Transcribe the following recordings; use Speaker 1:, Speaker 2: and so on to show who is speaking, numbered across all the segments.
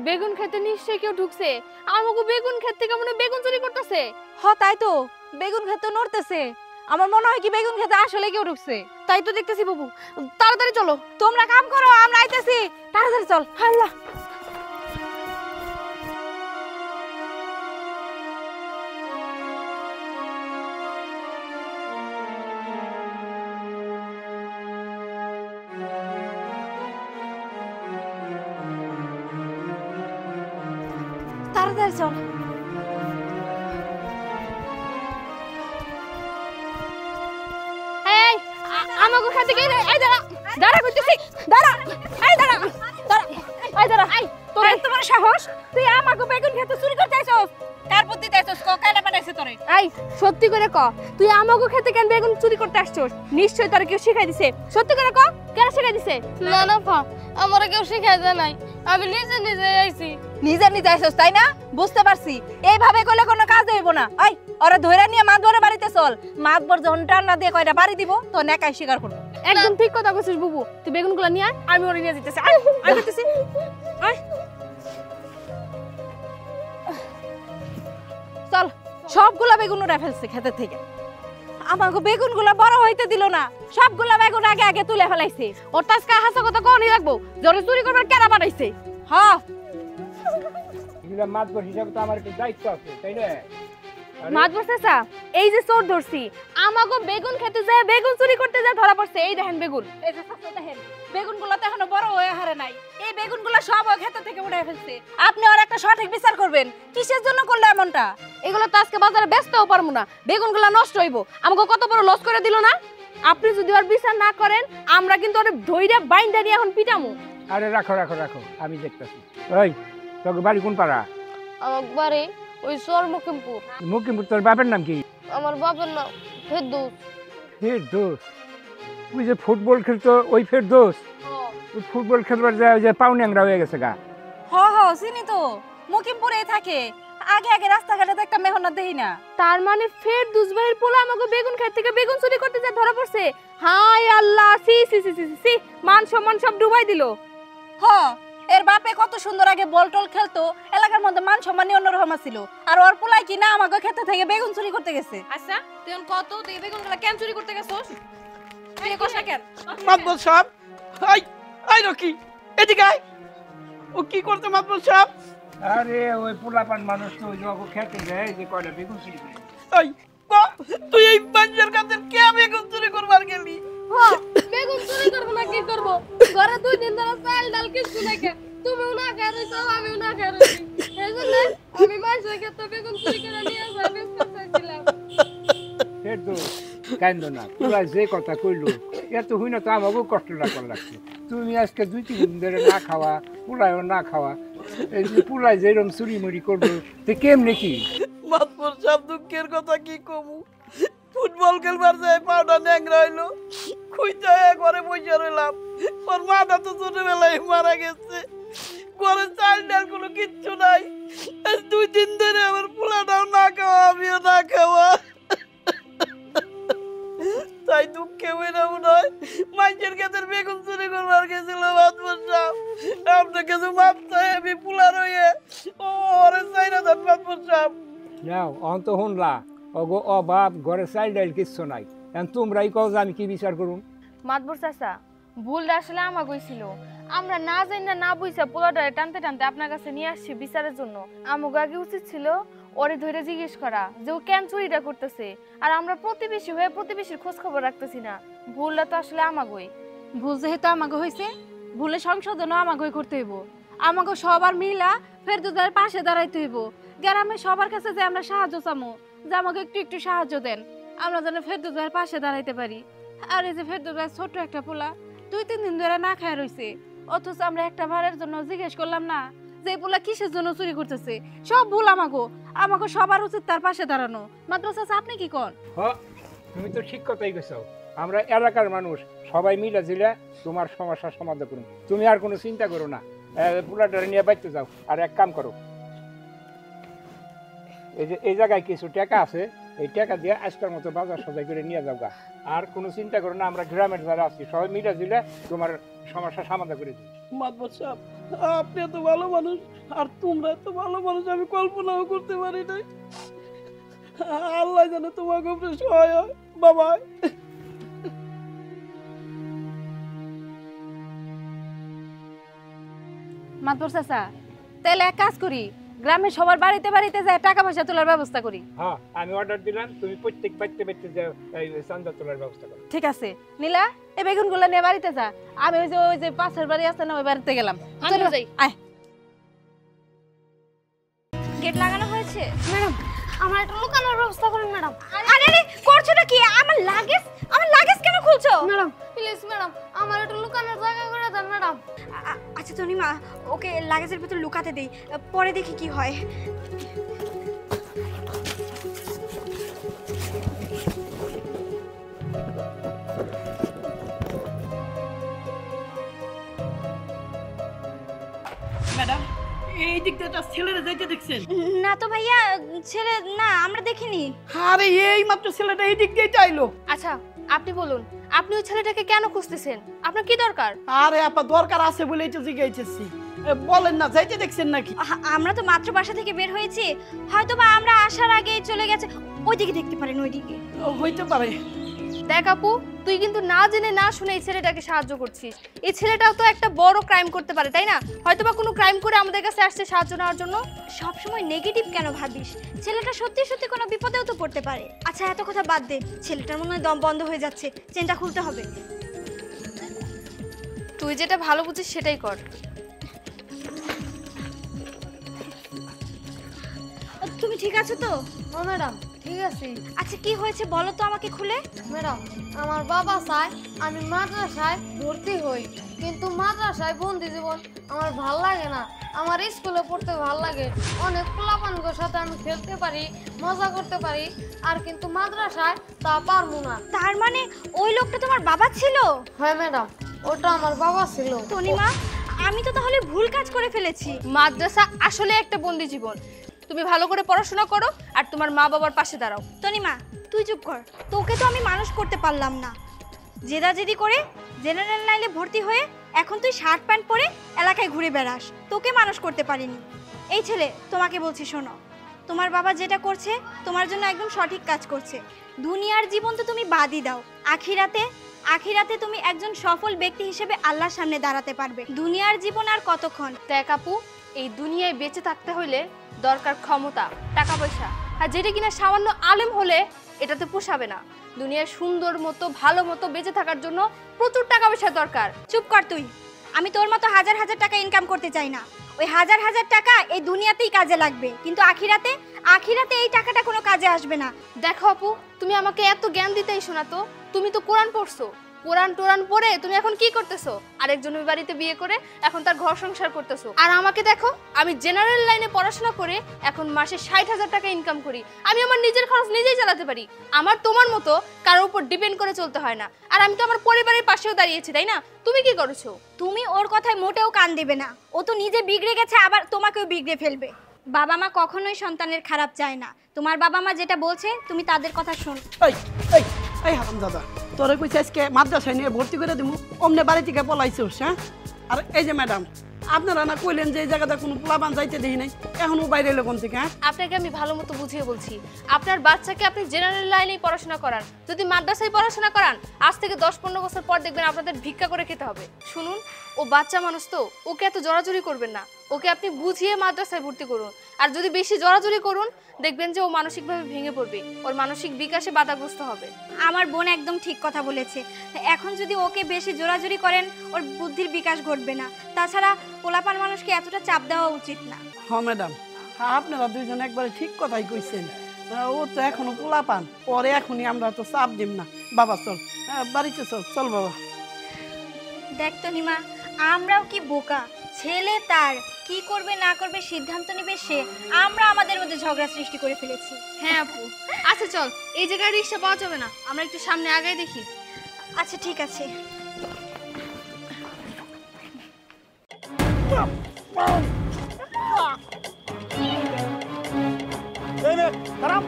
Speaker 1: বেগুন খেতে নিশ্চয়ই কেউ ঢুকছে। আমাকে বেগুন খেতে থেকে মনে হয় বেগুন চুরি করতেছে।
Speaker 2: তাই তো, বেগুন খেতে নড়তেছে। আমার মনে হয় কি বেগুন খেতে আসলে কেউ ঢুকছে।
Speaker 1: তাই তো দেখতেছি বাবু, তাড়াতাড়ি চলো।
Speaker 2: তোমরা কাম করো, আমরা আইতেছি। তাড়াতাড়ি চল।
Speaker 1: আল্লাহ,
Speaker 2: তাড়াতাড়ি চল।
Speaker 1: এই আমাকে খেতে গিয়ে এই দাঁড়া দাঁড়া করতেছি, দাঁড়া এই দাঁড়া দাঁড়া এই দাঁড়া।
Speaker 2: তোর এত বড় সাহস, তুই আমাকে বেগুন খেতে চুরি করতে আইছস? কার বুদ্ধি দেছস? কাইলা পাঠাইছে তোরে?
Speaker 1: এই সত্যি করে ক, তুই আমাকে খেতে কেন বেগুন চুরি করতে আসছস? নিশ্চয়ই তোর কেউ শিখাই দিছে। সত্যি করে ক, কেন শিখাই দিছে?
Speaker 3: না না পা, আমার কেউ শিখাই দেয় নাই, আমি নিজে নিজে আইছি।
Speaker 2: নিজে নিজে আইছস তাই না? বুঝতে পারছি। এইভাবে কইলে কোনো কাজ হইব না। এই ওরে ধইরা নিয়ে মাতবরের বাড়িতে চল। মাতবর যখন টান্না দিয়ে কয়টা বাড়ি দিব তো নেকাই স্বীকার করব।
Speaker 1: একদম ঠিক কথা কইছিস বুবু। তুই বেগুনগুলো নিয়ে আয়, আমি ওরে নিয়ে যাইতেছি। আয় আয় যাইতেছি। আয়
Speaker 2: চল, সবগুলা বেগুন উড়া ফেলছে ক্ষেতের থেকে। আমাকে বেগুনগুলা বড় হইতে দিল না। সবগুলা বেগুন আগে আগে তুলে ফেলাইছে।
Speaker 1: ওর টাসকা হাসা কথা কোনই রাখবো, জরে চুরি করবার কেনা বানাইছে।
Speaker 2: হ্যাঁ,
Speaker 4: এগুলা মাতবর হিসাবে তো আমার একটু দায়িত্ব আছে, তাই না?
Speaker 1: মাতবর চাচা, এই যে চোর ধরছি, আমাকে বেগুন খেতে যায় বেগুন চুরি করতে যায় ধরা পড়ছে। এই দেখেন বেগুন।
Speaker 2: এই যে চাচা দেখেন, বেগুনগুলো তো এখনো বড় হয়ে হারে নাই। এই বেগুনগুলো সব ওই ক্ষেত থেকে উড়াই ফেলছে। আপনি আর একটা সঠিক বিচার করবেন। কিসের জন্য করলো এমনটা?
Speaker 1: এগুলো তো আজকে বাজারে বেচতেও পারবো না, বেগুনগুলো নষ্ট হইব। আমাকে কত বড় লস করে দিল না। আপনি যদি ওর বিচার না করেন, আমরা কিন্তু ওর ধইরা বাইন্দা নিয়ে এখন পিটামু।
Speaker 4: আরে রাখো রাখো রাখো, আমি দেখতেছি। ওই তোর বাড়ি কোন পাড়া?
Speaker 3: আমার বাড়ি ওই সরমুখিমপুর।
Speaker 4: মুকিমপুর। তোর বাপের নাম কি?
Speaker 3: আমার বাবার নাম ফেরদৌস।
Speaker 4: ফেরদৌস? ওই যে ফুটবল খেলতো ওই ফেরদৌস? ওই ফুটবল খেলবার যায় যে পাউন্যাংরা হয়ে গেছে গা।
Speaker 2: চিনি তো, মুকিমপুরেই থাকে। আগে আগে রাস্তাঘাটে তো একটা মেহনত দেই না।
Speaker 1: তার মানে ফের দুজবাইয়ের পোলা আমাকে বেগুন খেত থেকে বেগুন চুরি করতে যায় ধরা পড়ছে। হায় আল্লাহ, সি সি সি সি সি, মান সম্মান সব ডুবাই দিল।
Speaker 2: এর বাপে কত সুন্দর আগে বল টল খেলতো, এলাকার মধ্যে মান সম্মান অন্যরকম ছিল। আর ওর পোলাই কি না আমাকে ক্ষেত থেকে বেগুন চুরি করতে গেছে।
Speaker 1: আচ্ছা তুই কত তুই বেগুনগুলো কেন চুরি করতে গেছস? তুই কষ্ট কেন?
Speaker 5: মাতবর সাহেব, আই আই রকি, এদিকে আয়। ও কি করতে মাতবর সাহেব?
Speaker 4: আরে ওই পোলাপান মানুষ তো ওই যখন খেতে যায় যে কয়টা বেগুন চুরি করে।
Speaker 5: এই তুই এই বাঞ্জার কাছে কে বেগুন চুরি করবার গেলি?
Speaker 3: বেগুন চুরি করবো না কি করবো? ঘরে 2 দিন ধরে চাল ডাল কিছু নাই কে। তুমিও না খেয়ে রইছো, আমিও না খেয়ে রইছি। এই জন্য আমি মাসের ক্ষেত্রে বেগুন চুরি করে নিয়ে যাই বেচতে চাইছিলাম।
Speaker 4: ফেরদৌস কান্দ না, তোরা যে কথা কইলো এত হই না তো আমাকেও কষ্ট রাখার লাগছে। তুমি আজকে 2-3 দিন ধরে না খাওয়া, পোলায়ও না খাওয়া, এই যে পোলায় যেরকম চুরি মুড়ি করবো তো কেমনে কি?
Speaker 5: মাতবর সাহেব দুঃখের কথা কি কমু? ফুটবল খেলবার যায় পাউডার ন্যাংরা হইলো, খুঁজতে ঘরে বসে রইলাম। ওর মাটা তো ছোটবেলায় মারা গেছে। ঘরে চাল ডাল কোনো কিচ্ছু নাই। 2 দিন ধরে আমার পোলাটাও না খাওয়া, আমিও না খাওয়া। তাই দুঃখে বেরা মনে হয় মাইকের কাছে বেগুন চুরি করবার গেছিল মাতবর সাহেব। আপনার কাছে মাপ চাই আমি পোলা রয়ে। ও ওরে চাই না ধন মাতবর সাহেব।
Speaker 4: নাও অন্ত শুনলা অগো অভাব, ঘরে চাল ডাল কিচ্ছু নাই। এখন তোমরাই কও যে আমি কি বিচার করুম?
Speaker 1: মাতবর চাচা, ভুলটা আসলে আমাকে হইছিল। আমরা না জানি না বুঝা পোলাটারে টানতে টানতে আপনার কাছে নিয়ে আসছি বিচারের জন্য। আমাকে আগে উচিত ছিল ওরে ধরে জিজ্ঞেস করা যে ও কেন চুরিটা করতেছে। আর আমরা প্রতিবেশী হয়ে প্রতিবেশীর খোঁজ খবর রাখতেছি না। ভুলটা তো আসলে আমাগোই।
Speaker 2: ভুল যেহেতু আমাকে হয়েছে, ভুলে সংশোধনও আমাকে করতে হইব। আমাকে সবার মিলা ফেরদৌসের পাশে দাঁড়াইতে হইব। গ্রামে সবার কাছে যে আমরা সাহায্য চামো, যে আমাকে একটু একটু সাহায্য দেন, আমরা যেন ফেরদৌসের পাশে দাঁড়াইতে পারি। আর এই যে ফেরদৌস ছোট্ট একটা পোলা 2-3 দিন ধরে না খায় রইছে, অথচ আমরা একটা বারের জন্য জিজ্ঞেস করলাম না যে এই পোলা কিসের জন্য চুরি করতেছে। সব ভুল আমাকে সবার উচিত তার পাশে দাঁড়ানো। মাত্র চাচা আপনি কি কন?
Speaker 4: তুমি তো ঠিক কথাই কইছো। আমরা এলাকার মানুষ সবাই মিলে জিলে তোমার সমস্যার সমাধান করুন। তুমি আর কোনো চিন্তা করো না, পোলাটারে নিয়ে বাইতে যাও। আর এক কাম করো, এই যে এই জায়গায় কিছু টাকা আছে, এই টাকা দিয়ে আজকের মতো বাজার সদাই করে নিয়ে যাও গা। আর কোনো চিন্তা করো না, আমরা গ্রামের যারা আছি সবাই মিলে দিলে তোমার সমস্যা সমাধান করে দিই।
Speaker 5: মাতবর সাহেব, আপনি এত ভালো মানুষ আর তোমরা এত ভালো মানুষ আমি কল্পনাও করতে পারি নাই। আল্লাহ জানে তোমাকে উপরে সহায় হয় বাবা।
Speaker 2: মাতবর চাচা, তাহলে এক কাজ করি, গ্রামের সবার বাড়িতে বাড়িতে যায় টাকা পয়সা তোলার ব্যবস্থা করি।
Speaker 4: হ্যাঁ, আমি অর্ডার দিলাম, তুমি প্রত্যেক বাড়িতে বাড়িতে যে চান্দা তোলার ব্যবস্থা করো।
Speaker 2: ঠিক আছে নীলা, এই বেগুনগুলো নিয়ে বাড়িতে যা, আমি ওই যে পাশের বাড়ি আছে না ওই বাড়িতে গেলাম।
Speaker 1: আমিও যাই।
Speaker 2: আয়।
Speaker 6: গেট লাগানো হয়েছে?
Speaker 3: ম্যাডাম আমার একটা লুকানোর ব্যবস্থা করেন ম্যাডাম।
Speaker 6: আরে আরে করছোটা কি? আমার লাগেজ কেন খুলছো?
Speaker 3: ম্যাডাম প্লিজ ম্যাডাম, আমার একটা লুকানোর জায়গা করে দেন ম্যাডাম।
Speaker 6: আচ্ছা তনিমা, ওকে লাগেজের ভিতর লুকাতে দেই, পরে দেখি কি হয়।
Speaker 5: ম্যাডাম, এই দিক দিয়ে একটা ছেলেরা যাইতে দেখছেন?
Speaker 6: না তো ভাইয়া, ছেলে না, আমরা দেখিনি।
Speaker 5: আরে এই মাত্র ছেলেটা এই দিক দিয়ে চাইলো।
Speaker 1: আচ্ছা আপনি বলুন, আপনি ওই ছেলেটাকে কেন খুঁজতেছেন? আপনার কি দরকার?
Speaker 5: আরে আপা দরকার আছে বলেই তো জিজ্ঞাসা। বলেন না, যাইতে দেখছেন নাকি?
Speaker 6: আমরা তো মাত্র বাসা থেকে বের হয়েছি, হয়তো বা আমরা আসার আগেই চলে গেছে। ওইদিকে দেখতে পারেন, ওইদিকে
Speaker 5: হইতে পারে।
Speaker 1: দেখ আপু, তুই কিন্তু না জেনে না শুনে এই ছেলেটাকে সাহায্য করছিস। এই ছেলেটাও তো একটা বড় ক্রাইম করতে পারে, তাই না? হয়তোবা কোনো ক্রাইম করে আমাদের কাছে আসছে সাহায্য নেওয়ার জন্য।
Speaker 6: সবসময় নেগেটিভ কেন ভাবিস? ছেলেটা সত্যি সত্যি কোনো বিপদেও তো পড়তে পারে। আচ্ছা এত কথা বাদ দে, ছেলেটার মনে হয় দম বন্ধ হয়ে যাচ্ছে, চেনটা খুলতে হবে।
Speaker 1: তুই যেটা ভালো বুঝিস সেটাই কর।
Speaker 6: তুমি ঠিক আছো তো?
Speaker 3: ও ম্যাডাম ঠিক আছে।
Speaker 6: আচ্ছা কি হয়েছে বলো তো আমাকে খুলে।
Speaker 3: ম্যাডাম আমার বাবা চায় আমি মাদ্রাসায় ভর্তি হই, কিন্তু মাদ্রাসায় বন্দি জীবন আমার ভাল লাগে না। আমার স্কুলে পড়তে ভাল লাগে, অনেক পোলাপানদের সাথে আমি খেলতে পারি, মজা করতে পারি, আর কিন্তু মাদ্রাসায় তা পারবো না।
Speaker 6: তার মানে ওই লোকটা তোমার বাবা ছিল?
Speaker 3: হ্যাঁ ম্যাডাম, ওটা আমার বাবা ছিল।
Speaker 6: তনিমা, আমি তো তাহলে ভুল কাজ করে ফেলেছি।
Speaker 1: মাদ্রাসা আসলে একটা বন্দি জীবন। তুমি ভালো করে পড়াশোনা করো আর তোমার মা বাবার পাশে দাঁড়াও।
Speaker 6: তনিমা তুই চুপ কর, তোকে তো আমি মানুষ করতে পারলাম না। জেদাজেদি করে জেনারেল লাইনে ভর্তি হয়ে এখন তুই শার্ট প্যান্ট পরে এলাকায় ঘুরে বেড়াস, তোকে মানুষ করতে পারিনি। এই ছেলে তোমাকে বলছি শোনো, তোমার বাবা যেটা করছে তোমার জন্য একদম সঠিক কাজ করছে। দুনিয়ার জীবন তো তুমি বাদই দাও, আখিরাতে তুমি একজন সফল ব্যক্তি হিসেবে আল্লাহর সামনে দাঁড়াতে পারবে। দুনিয়ার জীবন আর কতক্ষণ?
Speaker 1: দেখ আপু, এই দুনিয়ায় বেঁচে থাকতে হলে দরকার ক্ষমতা, টাকা পয়সা, আর যেটা কিনা সামান্য আলেম হলে এটাতে পোষাবে না। দুনিয়ার সুন্দর মতো ভালো মতো বেঁচে থাকার জন্য প্রচুর টাকা পয়সা দরকার।
Speaker 6: চুপ কর তুই, আমি তোর মতো হাজার হাজার টাকা ইনকাম করতে চাই না। ওই হাজার হাজার টাকা এই দুনিয়াতেই কাজে লাগবে, কিন্তু আখিরাতে এই টাকাটা কোনো কাজে আসবে না।
Speaker 1: দেখো আপু, তুমি আমাকে এত জ্ঞান দিতেই শোনা তো, তুমি তো কোরআন পড়ছো, কোরআন পড়ে তুমি এখন কি করতেছো? আরেকজনের বাড়িতে বিয়ে করে এখন তার ঘর সংসার করতেছো। আর আমাকে দেখো, আমি জেনারেল লাইনে পড়াশোনা করে এখন মাসে 60,000 টাকা ইনকাম করি। আমি আমার নিজের খরচ নিজেই চালাতে পারি। আমার তোমার মতো কারোর উপর ডিপেন্ড করে চলতে হয় না। আর আমি তো আমার পরিবারের পাশেও দাঁড়িয়েছি, তাই না? তুমি কি করেছো?
Speaker 6: তুমি ওর কথায় মোটেও কান দেবে না। ও তো নিজে বিগড়ে গেছে, আবার তোমাকেও বিগড়ে ফেলবে। বাবা মা কখনোই সন্তানের খারাপ চায় না। তোমার বাবা মা যেটা বলছে তুমি তাদের কথা শোন।
Speaker 5: এই এই এই হারাম দাদা, তোরে কইছে আজকে মাদ্রাসায় নিয়ে ভর্তি করে দিমু, অমনে বাড়ি থেকে পলাইছিস। হ্যাঁ, আর এই যে ম্যাডাম, আপনারা না কইলেন যে এই জায়গাটা কোনো পোলাপান যাইতে দেখি নাই, এখনো বাইরে এলো কোন থেকে? হ্যাঁ,
Speaker 1: আপনাকে আমি ভালো মতো বুঝিয়ে বলছি। আপনার বাচ্চাকে আপনি জেনারেল লাইনেই পড়াশোনা করান, যদি মাদ্রাসায় পড়াশোনা করান, আজ থেকে 10-15 বছর পর দেখবেন আপনাদের ভিক্ষা করে খেতে হবে। শুনুন, ও বাচ্চা মানুষ তো, ওকে এত জড়াজড়ি করবেন না। ওকে আপনি বুঝিয়ে মাদ্রাসায় ভর্তি করুন। আর যদি বেশি জড়াজড়ি করুন, দেখবেন যে ও মানসিকভাবে ভেঙে পড়বে, ওর মানসিক বিকাশে বাধাগ্রস্ত হবে।
Speaker 6: আমার বোন একদম ঠিক কথা বলেছে। এখন যদি ওকে বেশি জোরাজুরি করেন, ওর বুদ্ধির বিকাশ ঘটবে না। তাছাড়া পোলাপান মানুষকে এতটা চাপ দেওয়া উচিত না।
Speaker 5: হ্যাঁ ম্যাডাম, আপনারা দুইজন একবারে ঠিক কথাই কইছেন। ও তো এখনো পোলাপান, পরে এখনই আমরা তো চাপ দিম না। বাবা চল, বাড়িতে চল। চল বাবা।
Speaker 6: দেখ তো নিমা, আমরাও কি বোকা? ছেলে তার কি করবে না করবে সিদ্ধান্ত নেবে সে, আমরা আমাদের মধ্যে ঝগড়া সৃষ্টি করে ফেলেছি।
Speaker 1: হ্যাঁ আপু, আচ্ছা চল, এই জায়গায় রিক্সা পাওয়া যাবে না, আমরা একটু সামনে আগায় দেখি।
Speaker 6: আচ্ছা ঠিক আছে।
Speaker 5: খারাপ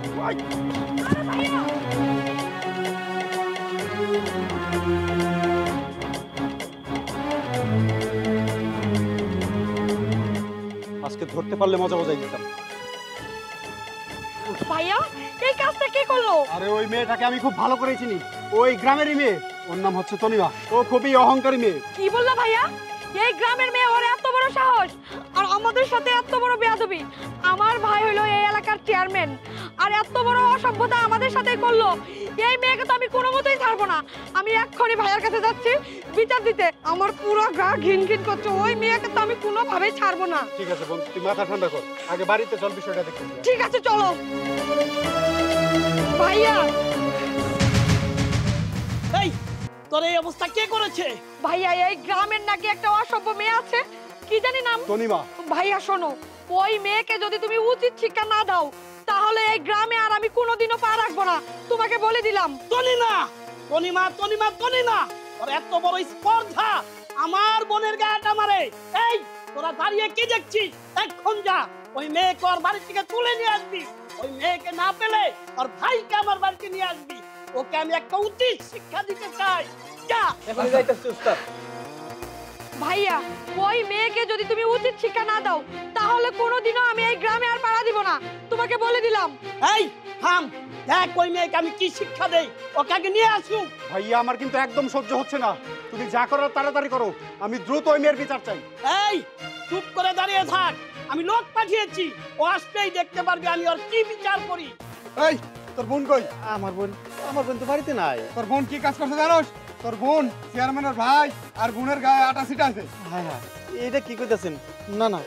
Speaker 7: আজকে ধরতে পারলে মজা মজাই দিতাম।
Speaker 6: ভাইয়া এই কাজটা কে করলো?
Speaker 7: আরে ওই মেয়েটাকে আমি খুব ভালো করে চিনি, ওই গ্রামেরই মেয়ে, ওর নাম হচ্ছে তনিমা। ও খুবই অহংকারী মেয়ে।
Speaker 6: কি বললা ভাইয়া? এই গ্রামের মেয়ে, ওর এত বড় সাহস, আর আমাদের সাথে এত বড় বেয়াদবি। আমার ভাই হলো এই এলাকার চেয়ারম্যান, আর এত বড় অসভ্যতা আমাদের সাথে করলো। এই মেয়েকে তো আমি কোনো মতেই ছাড়বো না। আমি এক্ষুনি ভাইয়ার কাছে যাচ্ছি বিচার দিতে। আমার পুরো গা ঘিন ঘিন করছে। ওই মেয়েকে তো আমি কোনোভাবেই ছাড়বো না।
Speaker 7: ঠিক আছে বোন, তুই মাথা ঠান্ডা কর, আগে বাড়িতে চল, বিষয়টা দেখতে।
Speaker 6: ঠিক আছে চলো ভাইয়া।
Speaker 5: এই তোর এই অবস্থা কে করেছে?
Speaker 6: ভাইয়া এই গ্রামের নাকি একটা অসভ্য মেয়ে আছে, কি জানি নাম।
Speaker 7: তনিমা।
Speaker 6: ভাইয়া শোনো, ওই মেয়েকে যদি তুমি উচিত শিক্ষা না দাও, তাহলে এই গ্রামে আর আমি কোনোদিনও পা রাখবো না। তোমাকে বলে দিলাম।
Speaker 5: তনিমা তনিমা তনিমা তনিমা, ওর এত বড় স্পর্ধা আমার বোনের গায়েটা মারে। এই তোরা দাঁড়িয়ে কি দেখছিস? এখন যা ওই মেয়েকে ওর বাড়ি থেকে তুলে নিয়ে আসবি। ওই মেয়েকে না পেলে ওর ভাইকে আমার বাড়িতে নিয়ে আসবি। ওকে আমি একটা উচিত শিক্ষা দিতে চাই। যা
Speaker 7: এখনই যাইতাছি উস্তাদ।
Speaker 6: ভাইয়া ওই মেয়েকে যদি তুমি উচিত শিক্ষা না দাও, তাহলে কোনোদিনও আমি এই গ্রামে আর পাড়া দিব না। তোমাকে বলে দিলাম।
Speaker 5: এই থাম, দেখ ওই মেয়েকে আমি কি শিক্ষা দেই। ওকে আগে নিয়ে আসুন।
Speaker 7: ভাইয়া আমার কিন্তু একদম সহ্য হচ্ছে না, তুমি যা করার তাড়াতাড়ি করো, আমি দ্রুত ওই মেয়ের বিচার চাই।
Speaker 5: এই চুপ করে দাঁড়িয়ে থাক, আমি লোক পাঠিয়েছি। ও আসলেই দেখতে পারবি আমি ওর কি বিচার করি।
Speaker 7: এই তোর বোন কই? আমার বোন তো বাড়িতে নাই।
Speaker 8: তোর বোন কি কাজ করছে জানোস? তোর বোন চেয়ারম্যানের ভাই, আর বোনের গায়ে আটা ছিটা আছে।
Speaker 7: হ্যাঁ হ্যাঁ, এটা কি কইতাছেন? না না,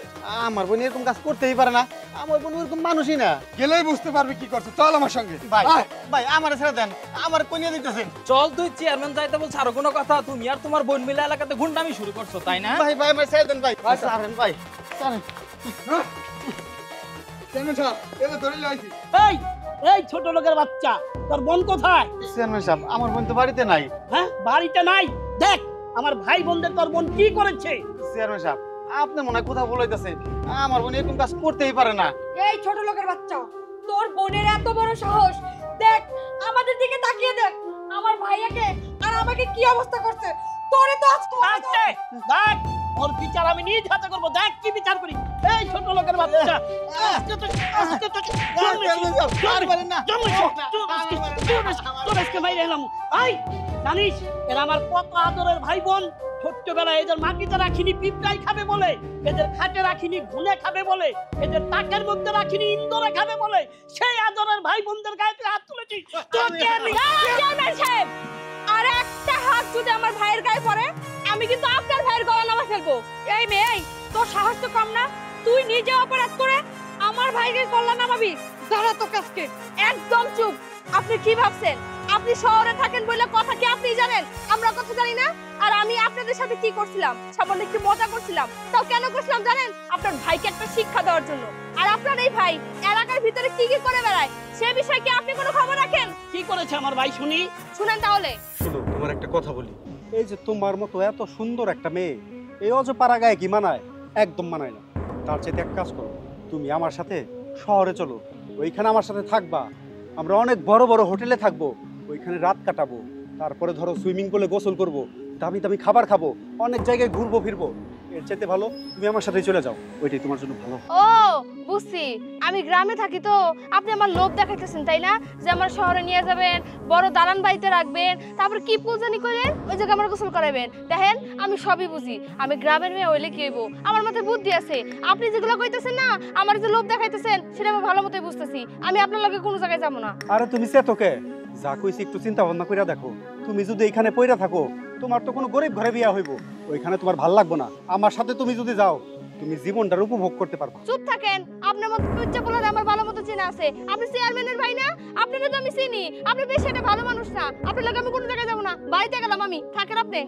Speaker 7: আমার বোন এরকম কাজ করতেই পারে না। আমার বোন ওরকম মানুষই না।
Speaker 8: গেলেই বুঝতে পারবি কি করছে। চল আমার সঙ্গে।
Speaker 7: ভাই
Speaker 8: আয়।
Speaker 7: ভাই আমার ছেড়ে দেন, আমার কইয়া দিতেছেন।
Speaker 9: চল, তুই চেয়ারম্যান যাইতে বলছ আর কোনো কথা? তুমি আর তোমার বোন মিলে এলাকাতে গুন্ডামি শুরু করছো, তাই না?
Speaker 7: ভাই ভাই আমার ছেড়ে দেন ভাই। ছাড়েন ভাই, ছাড়েন।
Speaker 8: চেয়ারম্যান সাহেব, এবার ধরে লাইছি।
Speaker 5: এই এই ছোট লোকের বাচ্চা, তোর বোন কোথায়?
Speaker 7: চেয়ারম্যান সাহেব, আমার বোন তো বাড়িতে নাই।
Speaker 5: হ্যাঁ বাড়িতে নাই? দেখ আমার ভাই বোনদের তোর বোন কি করেছে।
Speaker 7: চেয়ারম্যান সাহেব, আপনি মনে হয় কোথাও বলাইতেছেন, আমার বোন এরকম কাজ করতেই পারে না।
Speaker 6: এই ছোট লোকের বাচ্চা, তোর বোনের এত বড় সাহস! দেখ আমাদের দিকে তাকিয়ে দেখ, আমার ভাইয়াকে আর আমাকে কি অবস্থা করছে। তোরে তো আজকে
Speaker 5: আচ্ছা দেখ ওর বিচার আমি নিজ হাতে করবো। দেখ কি বিচার করি। এই ছোট লোকের বাচ্চা, আজকে তো জানিস এরা আমার কত আদরের ভাই বোন। ছোট্টবেলায় এদের মাটিতে রাখিনি পিঁপড়াই খাবে বলে, এদের খাটে রাখিনি ঘুনে খাবে বলে, এদের তাকের মধ্যে রাখিনি ইন্দোরে খাবে বলে, সেই আদরের ভাই বোনদের গায়ে তুই হাত তুলেছিস। তোকে আমি
Speaker 6: চেয়ারম্যান সাহেব, আর একটা হাত যদি আমার ভাইয়ের গায়ে পড়ে, আমি কিন্তু আপনার ভাইয়ের গলা নামা ফেলবো। এই মেয়ে, তোর সাহস তো কম না। তুই নিজে অপরাধ করে আমার ভাইকে গলা নামাবি? দাঁড়া তো কাজকে। একদম চুপ। আপনি কি ভাবছেন আপনি শহরে থাকেন বলে কথা কি আপনি জানেন? আমরা কথা জানি না। আর আমি আপনাদের সাথে কি করছিলাম? সামান্য একটু মজা করছিলাম। তাও কেন করছিলাম জানেন? আপনার ভাইকে একটা শিক্ষা দেওয়ার জন্য। আর আপনার এই ভাই এলাকার ভিতরে কি কি করে বেড়ায় সে বিষয়ে কি আপনি কোনো খবর রাখেন?
Speaker 5: কি করেছে আমার ভাই শুনি?
Speaker 6: শুনেন তাহলে।
Speaker 7: শুনো, তোমার একটা কথা বলি। এই যে তোমার মতো এত সুন্দর একটা মেয়ে এই অজপাড়া গায়ে কি মানায়? একদম মানায় না। তার চাইতে এক কাজ করো, তুমি আমার সাথে শহরে চলো, ওইখানে আমার সাথে থাকবা। আমরা অনেক বড় বড় হোটেলে থাকবো, ওইখানে রাত কাটাবো। তারপরে ধরো সুইমিং পুলে গোসল করবো, দামি দামি খাবার খাবো, অনেক জায়গায় ঘুরবো ফিরবো। এর চাইতে ভালো তুমি আমার সাথে চলে যাও, ওইটাই তোমার জন্য ভালো।
Speaker 1: ও বুঝছি, আমি গ্রামে থাকি তো আপনি আমার লোভ দেখাইতেছেন তাই না? যে আমার শহরে নিয়ে যাবেন, বড় দালান বাড়িতে রাখবেন, তারপর কি পূজানি করবেন, ওই জায়গায় আমার গোসল করাবেন। দেখেন আমি সবই বুঝি, আমি গ্রামের মেয়ে হইলে কি হইব, আমার মাথায় বুদ্ধি আছে। আপনি যেগুলো কইতেছেন না, আমার যে লোভ দেখাইতেছেন সেটা আমি ভালো মতোই বুঝতেছি। আমি আপনার লগে কোনো জায়গায় যাবো না।
Speaker 7: আরে তুমি সে তোকে যা কইছি একটু চিন্তা ভাবনা করে দেখো। তুমি যদি এখানে পইরা থাকো, তোমার তো কোনো গরিব ঘরে বিয়া হইব, ওইখানে তোমার ভাল লাগবে না। আমার সাথে তুমি যদি যাও, তুমি জীবনটার উপভোগ করতে পারবে।
Speaker 1: চুপ থাকেন, আপনার মতো পিচ্চা বলার আমার ভালো মতো চেনা আছে। আপনি চেয়ারম্যানের ভাই না? আপনারা তো আমি চিনি, আপনি বেশ একটা ভালো মানুষ না। আপনার লগে আমি কোনো জায়গায় যাবো না, বাড়িতে গেলাম আমি। থাকেন আপনি।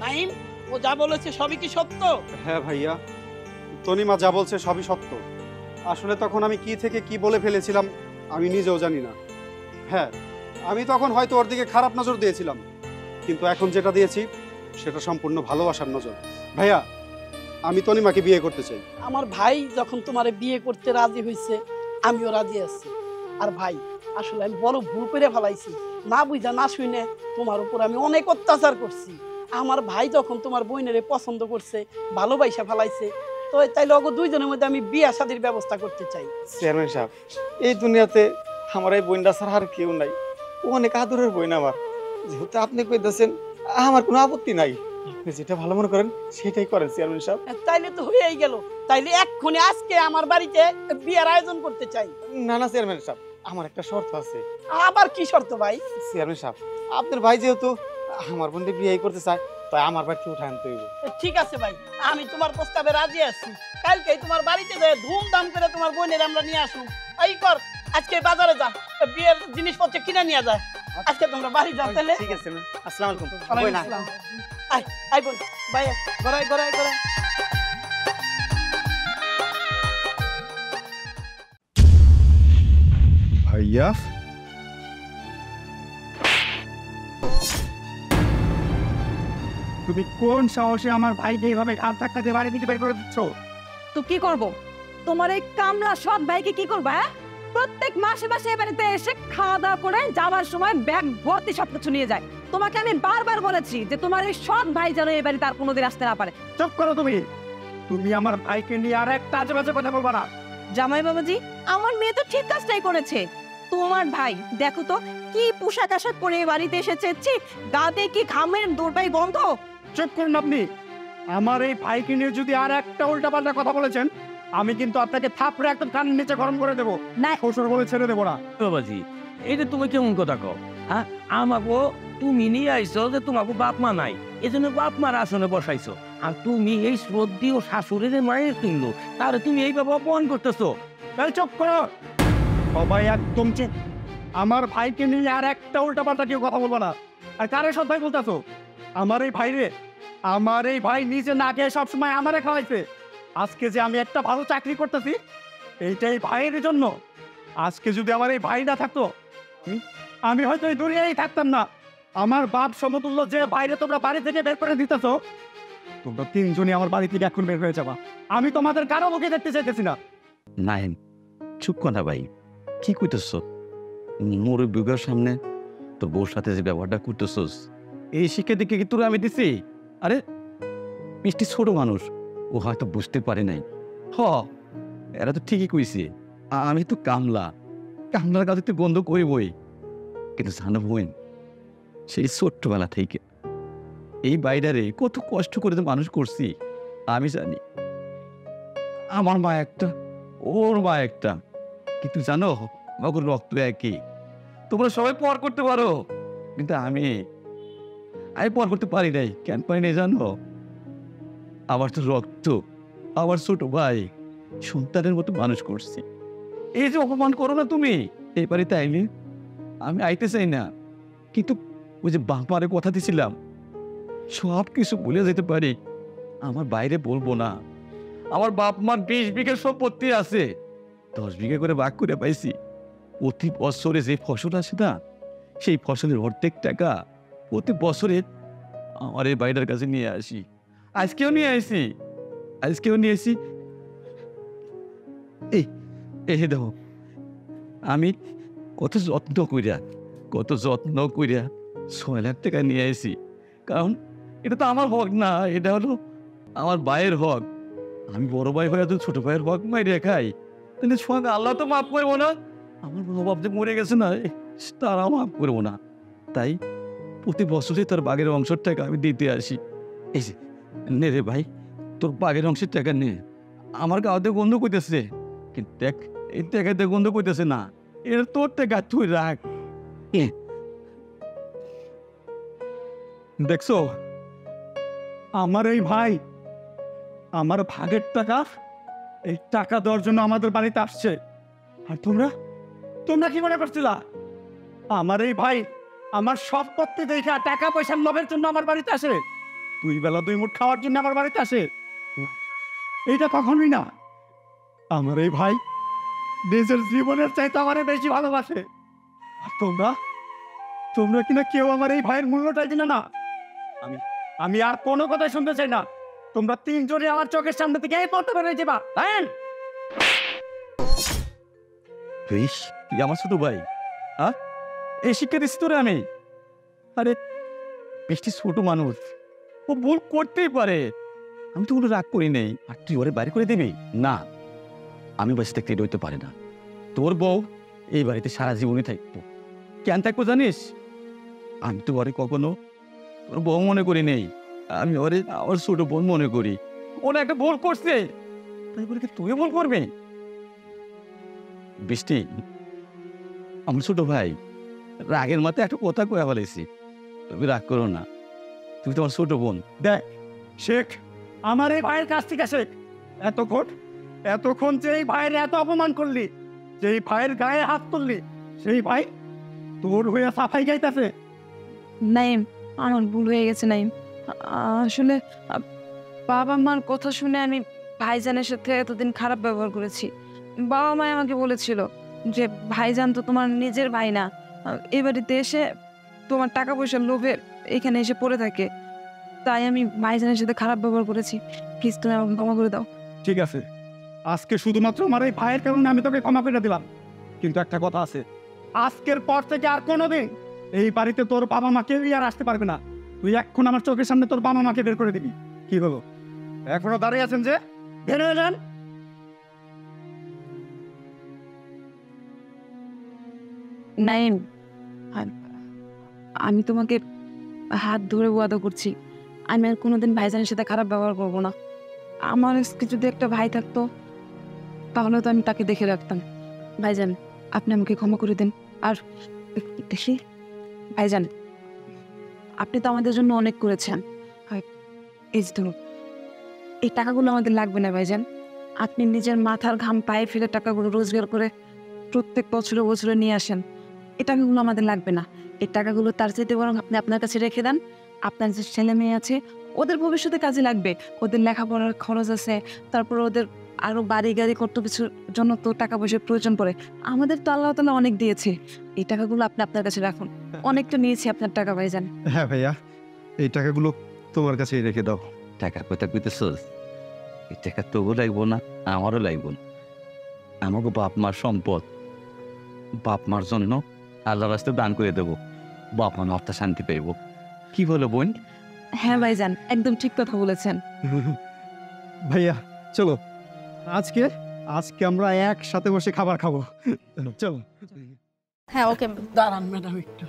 Speaker 5: নাইম, ও যা বলেছে সবই কি সত্য?
Speaker 7: হ্যাঁ ভাইয়া, তনিমা যা বলছে সবই সত্য। আসলে তখন আমি কি থেকে কি বলে ফেলেছিলাম আমি নিজেও জানি না। হ্যাঁ, আমি তখন হয়তো ওর দিকে খারাপ নজর দিয়েছিলাম, কিন্তু এখন যেটা দিয়েছি সেটা সম্পূর্ণ ভালোবাসার নজর। ভাইয়া, আমি তনিমাকে বিয়ে করতে চাই।
Speaker 5: আমার ভাই যখন তোমারে বিয়ে করতে রাজি হয়েছে আমিও রাজি আছি। আর ভাই আসলে আমি বড় ভুল করে ফেলাইছি, না বুঝা না শুনে তোমার উপর আমি অনেক অত্যাচার করছি। আমার ভাই যখন তোমার বোনেরে পছন্দ করছে, ভালোবাসা ফেলাইছে, তো তাইলে অগো দুইজনের মধ্যে আমি বিয়া শাদীর ব্যবস্থা করতে চাই।
Speaker 10: চেয়ারম্যান সাহেব, এই দুনিয়াতে আমার এই বোনটা ছাড়া আর কেউ নাই। ও অনেক আদরের বোন আমার। যেহেতু আপনি কইতেছেন আমার কোনো আপত্তি নাই, আপনি যেটা ভালো মনে করেন সেটাই করেন চেয়ারম্যান সাহেব।
Speaker 5: তাইলে তো হয়েই গেল, তাইলে এক্ষুনি আজকে আমার বাড়িতে বিয়ার আয়োজন করতে চাই।
Speaker 10: না না চেয়ারম্যান সাহেব, আমার একটা শর্ত আছে।
Speaker 5: আবার কি শর্ত ভাই?
Speaker 10: চেয়ারম্যান সাহেব, আপনার ভাই যেহেতু আমার বোনকে বিয়ে করতে চায়, তাই আমার বাড়িতে উঠে আনতে হইব।
Speaker 5: ঠিক আছে ভাই, আমি তোমার প্রস্তাবে রাজি আছি। কালকেই তোমার বাড়িতে যাই ধুমধাম করে তোমার বোনের আমরা নিয়ে আসুন। এই কর, আজকে বাজারে যা, বিয়ের জিনিসপত্র কিনে নিয়ে যায়। আজকে তোমরা বাড়ি যাও তাহলে।
Speaker 10: ঠিক আছে, আসসালামু আলাইকুম।
Speaker 5: ওয়ালাইকুম আসসালাম। আয় আয় বোন, ভাই গড়াই গড়াই গড়াই।
Speaker 8: ভাইয়া, তুমি কোন সাহসে আমার ভাইকে এইভাবে ঘাট ধাক্কাতে বাড়ি থেকে বের করে দিচ্ছ?
Speaker 2: তো কি করব? তোমার এই কামলা সৎ ভাইকে কি করবা? প্রত্যেক মাসে মাসে এ বাড়িতে এসে খাওয়া দাওয়া করে যাওয়ার সময় ব্যাগ ভর্তি সবকিছু নিয়ে যায়। তোমাকে আমি বারবার বলেছি যে তোমার এই সৎ ভাই যেন এই বাড়িতে আর কোনোদিন আসতে না পারে।
Speaker 8: চুপ করো তুমি। তুমি আমার ভাইকে নিয়ে আর একটা আজে বাজে কথা বলবা না।
Speaker 2: জামাই বাবাজি, আমার মেয়ে তো ঠিক কাজটাই করেছে। তোমার ভাই দেখো তো কি পোশাক আশাক পরে এ বাড়িতে এসেছে, গাতে কি ঘামের দৌড়াই গন্ধ।
Speaker 8: চুপ করুন আপনি। আমার এই ভাইকে নিয়ে যদি আর একটা উল্টাপাল্টা কথা বলেছেন, আমি কিন্তু আপনাকে থাপড়ে একদম কান নিচে গরম করে দেবো।
Speaker 2: না
Speaker 8: শ্বশুর বলে ছেড়ে দেবো না।
Speaker 11: বাবাজি, এটা তুমি কেমন কথা কও? হ্যাঁ, আমাকে তুমি নিয়ে আইছো যে তোমাকে বাপ মা নাই, এজন্য বাপ মার আসনে বসাইছো। আর তুমি এই শ্রদ্ধি ও শাশুড়ির মায়ের কিনলো, তাহলে তুমি এইভাবে অপমান করতেছো।
Speaker 8: তাই চুপ করো সবাই, একদম চুপ। আমার ভাইকে নিয়ে আর একটা উল্টাপাল্টা কেউ কথা বলবো না। আর কারে সব ভাই বলতেছো? আমার এই ভাই রে, আমার এই ভাই নিজে না খেয়ে সবসময় আমারে খাওয়াইছে। আজকে যে আমি একটা ভালো চাকরি করতেছি, এইটাই ভাইয়ের জন্য। আজকে যদি আমার এই ভাই না থাকতো, আমি হয়তো এই দুনিয়ায় থাকতাম না। আমার বাপ সমতুল্য যে বাইরে তোমরা বাড়ি থেকে বের করে দিতেছো, তোমরা তিনজনই আমার বাড়ি থেকে এখন বের হয়ে যাবা। আমি তোমাদের কারো মুখে দেখতে চাইতেছি না।
Speaker 11: নাইন, চুপ কথা ভাই, কি কইতেছ? মোর বিঘার সামনে তোর বউর সাথে যে ব্যবহারটা করতেছস, এই শিক্ষা দিকে কি তোর আমি দিছি? আরে মিষ্টি ছোট মানুষ, ও হয়তো বুঝতে পারে নাই। হ, এরা তো ঠিকই কইছে, আমি তো কামলার কাছে তুই বন্ধ করবই। কিন্তু জানো বোন, সেই ছোট্টবেলা থেকে এই বাইরে কত কষ্ট করে তো মানুষ করছি আমি জানি। আমার মা একটা, ওর মা একটা, কিন্তু জানো আমাকে রক্ত একই। তোমরা সবাই পর করতে পারো, কিন্তু আমি পর করতে পারি নাই। কেন পারি নাই জানো? আমার তো রক্ত, আমার ছোট ভাই সন্তানের মতো মানুষ করছি। এই যে অপমান করো না তুমি এই বাড়িতে আইলে, আমি আইতে চাই না, কিন্তু ওই যে বাপারে কথা দিছিলাম সব কিছু ভুলে যেতে পারি। আমার বাইরে বলবো না। আমার বাপ মার 20 বিঘা সম্পত্তি আছে, 10 বিঘা করে ভাগ করে পাইছি। প্রতি বছরে যে ফসল আসে না, সেই ফসলের অর্ধেক টাকা প্রতি বছরে আমার এই বাইরের কাছে নিয়ে আসি। আজকেও নিয়ে আসি। এই দেখো, আমি কত যত্ন কইরা 6 লাখ টাকা নিয়ে আসি। কারণ এটা তো আমার হক না, এটা হলো আমার ভাইয়ের হক। আমি বড় ভাই হয়ে তো ছোট ভাইয়ের হক মাইরে খাই, তাহলে সঙ্গে আল্লাহ তো মাফ করবো না। আমার বাপ যে মরে গেছে না, তারা মাফ করবো না। তাই প্রতি বছরই তার বাঘের অংশের টাকা আমি দিতে আসি। এই যে নে রে ভাই, তোর বাঘের অংশের টাকা নে। আমার গাঁওতে গন্ধ করতেছে, কিন্তু দেখ এই টাকাতে গন্ধ করতেছে না, এটা তোর টাকা, তুই রাখ।
Speaker 8: দেখছো, আমার এই ভাই আমার ভাগের টাকা, এই টাকা দেওয়ার জন্য আমাদের বাড়িতে আসছে। আর তোমরা কি মনে করছিলা? আমার এই ভাই আমার সম্পত্তি দেখা টাকা পয়সার লোভের জন্য আমার বাড়িতে আসে? 2 বেলা 2 মুঠ খাওয়ার জন্য আমার বাড়িতে আসে? এইটা কখনোই না। আমার এই ভাই নিজের জীবনের চাইতে আমারে বেশি ভালোবাসে। আর তোমরা কিনা কেউ আমার এই ভাইয়ের মূল্যটাই দিলে না। আমি আর কোনো কথা শুনতে চাই না। তোমরা তিনজনে আমার চোখের সামনে থেকে এই পথে বেরোয় যাবা। হ্যাঁ
Speaker 11: বেশ, তুই আমার ছোট ভাই, হ্যাঁ? এই শিক্ষা দিচ্ছি তোরে আমি। আরে বেশটি ছোট মানুষ, ও ভুল করতেই পারে। আমি তো ওগুলো রাগ করি নেই। আর তুই ওরে বাইরে করে দিবি না? আমি বেঁচে থাকতে এটা হইতে পারে না। তোর বউ এই বাড়িতে সারা জীবনই থাকবো। কেন থাকবো জানিস? আমি তো ওরে কখনো তোর বউ মনে করি নেই। আমি ওরে আমার ছোট বোন মনে করি। ওরা একটা ভুল করছে, তাই বলে কি তুই ভুল করবি? বৃষ্টি, আমার ছোট ভাই, রাগের মাথায় একটা কথা কয়ে ফেলেছি, তুমি রাগ করো না। তুমি তোমার ছোট বোন।
Speaker 8: দেখ শেখ, আমার এই ভাইয়ের কাছ থেকে শেখ। এতক্ষণ যে এই ভাইয়ের এত অপমান করলি, যেই ভাইয়ের গায়ে হাত তুললি, সেই ভাই তোর হয়ে সাফাই গাইতেছে।
Speaker 2: নাইম, আমার ভুল হয়ে গেছে নাইম। আসলে বাবা মার কথা শুনে আমি ভাইজানের সাথে এতদিন খারাপ ব্যবহার করেছি। বাবা মা আমাকে বলেছিল যে ভাইজান তো তোমার নিজের ভাই না, এ বাড়িতে এসে তোমার টাকা পয়সার লোভে এখানে এসে পড়ে থাকে। তাই আমি ভাইজানের সাথে খারাপ ব্যবহার করেছি। প্লিজ তুমি আমাকে ক্ষমা করে দাও।
Speaker 8: ঠিক আছে, আজকে শুধুমাত্র আমার এই ভাইয়ের কারণে আমি তোকে ক্ষমা করে দিলাম। কিন্তু একটা কথা আছে, আজকের পর থেকে আর কোনোদিন এই বাড়িতে তোর বাবা মা কেউই আর আসতে পারবে না। তুই এখন আমার চোখের সামনে তোর বাবা মাকে বের করে দিবি। কি হলো, এখনো দাঁড়িয়ে আছেন যে? বের হয়ে যান।
Speaker 2: নাইম, আমি তোমাকে হাত ধরে ওয়াদা করছি, আমি আর কোনোদিন ভাইজানের সাথে খারাপ ব্যবহার করবো না। আমার আজকে যদি একটা ভাই থাকতো তাহলে তো আমি তাকে দেখে রাখতাম। ভাইজান, আপনি আমাকে ক্ষমা করে দিন। আর দেখি ভাইজান, আপনি তো আমাদের জন্য অনেক করেছেন। এই যে ধরুন, এই টাকাগুলো আমাদের লাগবে না ভাইজান। আপনি নিজের মাথার ঘাম পায়ে ফেলে টাকাগুলো রোজগার করে প্রত্যেক বছরে বছরে নিয়ে আসেন। এই টাকাগুলো আমাদের লাগবে না। এই টাকাগুলো তার চাইতে বরং আপনি আপনার কাছে রেখে দেন। আপনার যে ছেলে মেয়ে আছে ওদের ভবিষ্যতে কাজে লাগবে। ওদের লেখাপড়ার খরচ আছে, তারপর ওদের আরো বাড়ি গাড়ি কত কিছুর জন্য তো টাকা পয়সার প্রয়োজন পড়ে। আমাদের তো আল্লাহ তাআলা অনেক দিয়েছে। এই টাকাগুলো আপনি আপনার কাছে রাখুন। অনেকটা নিয়েছি আপনার টাকা ভাইজান।
Speaker 7: হ্যাঁ ভাইয়া, এই টাকাগুলো তোমার কাছেই রেখে দাও।
Speaker 11: টাকার কথা কইতেছস? এই টাকা তোরও লাগবো না, আমারও লাগবো না। আমাকে বাপ মার সম্পদ, বাপ মার জন্য আল্লাহর রাস্তায় দান করে দেবো। বাপ মা আত্মা শান্তি পাইব। কি বলো বোন?
Speaker 2: হ্যাঁ ভাইজান, একদম ঠিক কথা বলেছেন।
Speaker 7: ভাইয়া চলো, আজকে আমরা একসাথে বসে খাবার খাবো। চলো।
Speaker 5: হ্যাঁ ওকে। দাঁড়ান ম্যাডাম একটু,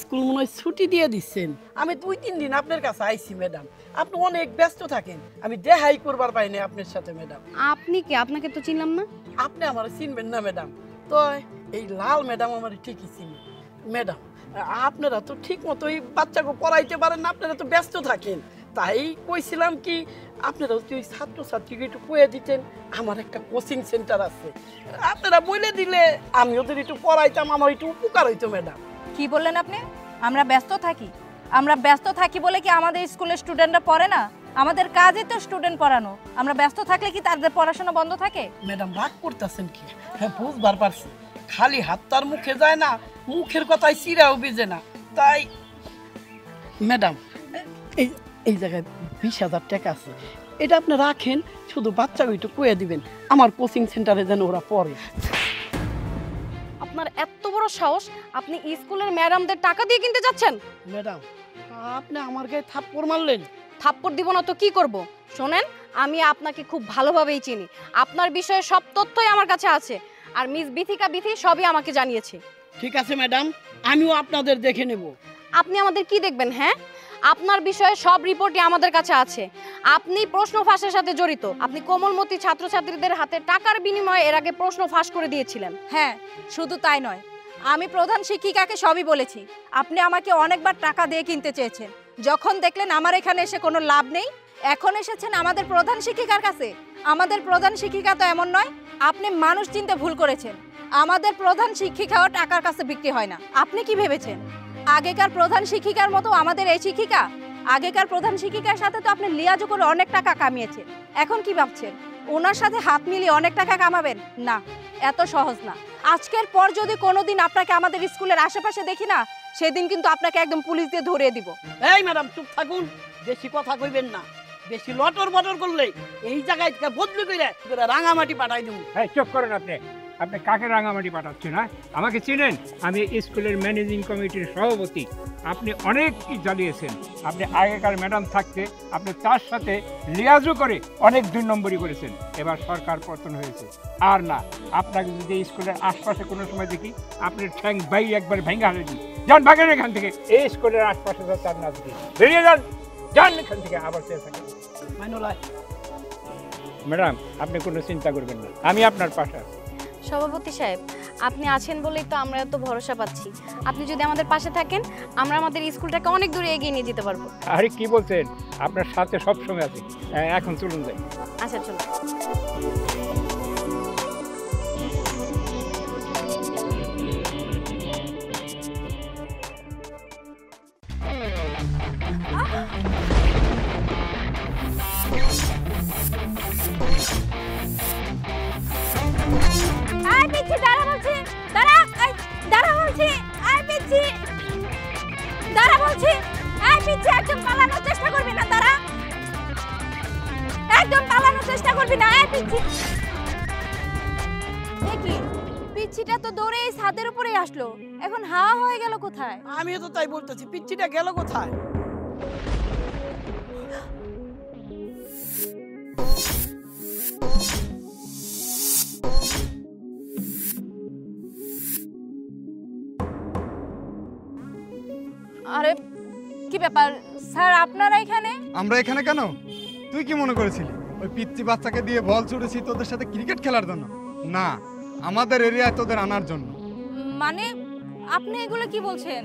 Speaker 5: স্কুল মনে হয় ছুটি দিয়ে দিচ্ছেন। আমি 2-3 দিন আপনার কাছে আইছি ম্যাডাম, আপনি অনেক ব্যস্ত থাকেন, আমি দেখাই করবার পাইনি আপনার সাথে ম্যাডাম।
Speaker 3: আপনি কি? আপনাকে তো চিনলাম না।
Speaker 5: আপনি আমার চিনবেন না ম্যাডাম, তো এই লাল ম্যাডাম আমার ঠিকই চিনি। ম্যাডাম আপনারা তো ঠিক মতো এই বাচ্চাকে পড়াইতে পারেন না, আপনারা তো ব্যস্ত থাকেন। তাই কইছিলাম কি, আপনারা যদি ওই ছাত্রছাত্রীকে একটু কয়ে দিতেন, আমার একটা কোচিং সেন্টার আছে, আপনারা বলে দিলে আমি ওদের একটু পড়াইতাম, আমার একটু উপকার হইতো ম্যাডাম।
Speaker 12: কি বললেন আপনি? আমরা ব্যস্ত থাকি? আমরা ব্যস্ত থাকি বলে কি আমাদের স্কুলের স্টুডেন্টরা পড়ে না? আমাদের কাজই তো স্টুডেন্ট পড়ানো। আমরা ব্যস্ত থাকলে কি তাদের পড়াশোনা বন্ধ থাকে?
Speaker 5: ম্যাডাম রাগ করতেছেন কি? হ্যাঁ বুঝবার পারছি, খালি হাত তার মুখে যায় না, মুখের কথায় চিরাও বিজে না। তাই ম্যাডাম এই এই জায়গায় 20,000 টাকা আছে, এটা আপনি রাখেন, শুধু বাচ্চাকে একটু কয়ে দিবেন আমার কোচিং সেন্টারে যেন ওরা পড়ে।
Speaker 3: আপনার এত বড় সাহস, আপনি স্কুলের ম্যাডামদের টাকা দিয়ে কিনতে যাচ্ছেন?
Speaker 5: ম্যাডাম আপনি আমার গায়ে থাপ্পড় মারলেন।
Speaker 3: থাপ্পড় দিব না তো কি করব? শোনেন, আমি আপনাকে খুব ভালোভাবেই চিনি। আপনার বিষয়ে সব তথ্যই আমার কাছে আছে, আর মিস বিথিকা বিথি সবই আমাকে জানিয়েছে।
Speaker 5: ঠিক আছে ম্যাডাম, আমিও আপনাদের দেখে নেব।
Speaker 3: আপনি আমাদের কি দেখবেন? হ্যাঁ, আপনার বিষয়ে সব রিপোর্টই আমাদের কাছে আছে। আপনি প্রশ্ন ফাঁসের সাথে জড়িত। আপনি কোমলমতি ছাত্রছাত্রীদের হাতে টাকার বিনিময়ে এর আগে প্রশ্ন ফাঁস করে দিয়েছিলেন।
Speaker 12: হ্যাঁ, শুধু তাই নয়, আমি প্রধান শিক্ষিকাকে সবই বলেছি। আপনি আমাকে অনেকবার টাকা দিয়ে কিনতে চেয়েছেন। যখন দেখলেন আমার এখানে এসে কোনো লাভ নেই, এখন এসেছেন আমাদের প্রধান শিক্ষিকার কাছে। আমাদের প্রধান শিক্ষিকা তো এমন নয়। আপনি মানুষ চিনতে ভুল করেছেন। আমাদের প্রধান শিক্ষিকাও টাকার কাছে বিক্রি হয় না। আপনি কি ভেবেছেন আগেকার প্রধান শিক্ষিকার মতো আমাদের এই শিক্ষিকা? আগেকার প্রধান শিক্ষিকার সাথে তো আপনি লিয়াজু করে অনেক টাকা কামিয়েছেন। এখন কি ভাবছেন ওনার সাথে হাত মিলিয়ে অনেক টাকা কামাবেন? না, এত সহজ না। আজকের পর যদি কোনোদিন আপনাকে আমাদের স্কুলের আশেপাশে দেখি না, সেদিন কিন্তু আপনাকে একদম পুলিশ দিয়ে ধরিয়ে দিব।
Speaker 5: এই ম্যাডাম চুপ থাকুন, বেশি কথা কইবেন না। বেশি লটর বটর করলে এই জায়গায় থেকে বদলি করে রাঙামাটি পাঠাই দেবো।
Speaker 4: হ্যাঁ, চুপ করেন আপনি। আপনি কাকে রাঙামাটি পাঠাচ্ছেন? না আমাকে চিনেন? আমি স্কুলের ম্যানেজিং কমিটির সভাপতি। আপনি অনেক কি জ্বালিয়েছেন। আপনি আগেকার ম্যাডাম থাকতে আপনি তার সাথে লিয়াজও করে অনেক 2 নম্বরই করেছেন। এবার সরকার পতন হয়েছে। আর না, আপনাকে যদি স্কুলের আশপাশে কোনো সময় দেখি আপনার ঠ্যাং বাই একবার ভেঙে হারে দিই। যান, ভাগেন এখান থেকে। এই স্কুলের আশপাশে তার না দেখি, বেরিয়ে যান, যান এখান থেকে। আবার চেয়ে থাকেন। ম্যাডাম, আপনি কোনো চিন্তা করবেন না, আমি আপনার পাশে আছি।
Speaker 13: সভাপতি সাহেব, আপনি আছেন বলেই তো আমরা এত ভরসা পাচ্ছি। আপনি যদি আমাদের পাশে থাকেন, আমরা আমাদের স্কুলটাকে অনেক দূরে এগিয়ে নিয়ে যেতে পারবো।
Speaker 4: আরে কি বলছেন, আপনার সাথে সবসময় আছি। এখন চলুন যাই।
Speaker 13: আচ্ছা, চলুন।
Speaker 12: একদম পালানোর চেষ্টা করবি না, দাঁড়া। একদম পালানোর চেষ্টা করবি না। পিচ্ছিটা তো দৌড়ে এই ছাদের উপরেই আসলো, এখন হাওয়া হয়ে গেল কোথায়?
Speaker 5: আমিও তো তাই বলতেছি, পিচ্ছিটা গেল কোথায়?
Speaker 12: আরে কি ব্যাপার স্যার, আপনারা এখানে?
Speaker 14: আমরা এখানে কেন? তুই কি মনে করেছিলি ওই পিচ্চি বাচ্চাকে দিয়ে বল ছুড়েছি তোদের সাথে ক্রিকেট খেলার জন্য? না, আমাদের এরিয়ায় তোদের আনার জন্য।
Speaker 12: মানে আপনি এগুলো কি বলছেন?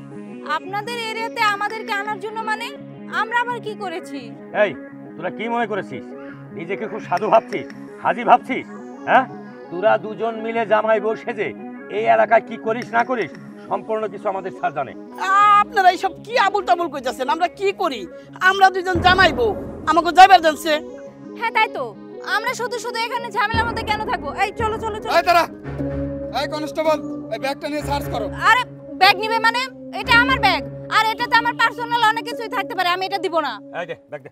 Speaker 12: আপনাদের এরিয়াতে আমাদেরকে আনার জন্য? মানে আমরা আবার কি করেছি?
Speaker 15: এই, তোরা কি মনে করেছিস? নিজেকে খুব সাধু ভাবছিস, হাজি ভাবছিস? হ্যাঁ, তোরা দুজন মিলে জামাই বউ সেজে এই এলাকায় কি করিস না করিস সম্পূর্ণ কিছু আমাদের স্যার জানে।
Speaker 5: আপনারা এইসব কি আবুল তাবুল কইতাছেন? আমরা কি করি? আমরা দুজন জামাইবো, আমাকে যাইবার জানছে।
Speaker 12: হ্যাঁ তাই তো, আমরা শুধু শুধু এখানে ঝামেলার মধ্যে কেন থাকবো? এই চলো চলো চলো।
Speaker 14: এই দাঁড়া, এই কনস্টেবল, এই ব্যাগটা নিয়ে সার্চ করো।
Speaker 12: আরে ব্যাগ নিবে মানে? এটা আমার ব্যাগ, আর এটাতে আমার পার্সোনাল অনেক কিছুই থাকতে পারে, আমি এটা দিব না।
Speaker 15: এই দে ব্যাগ দে।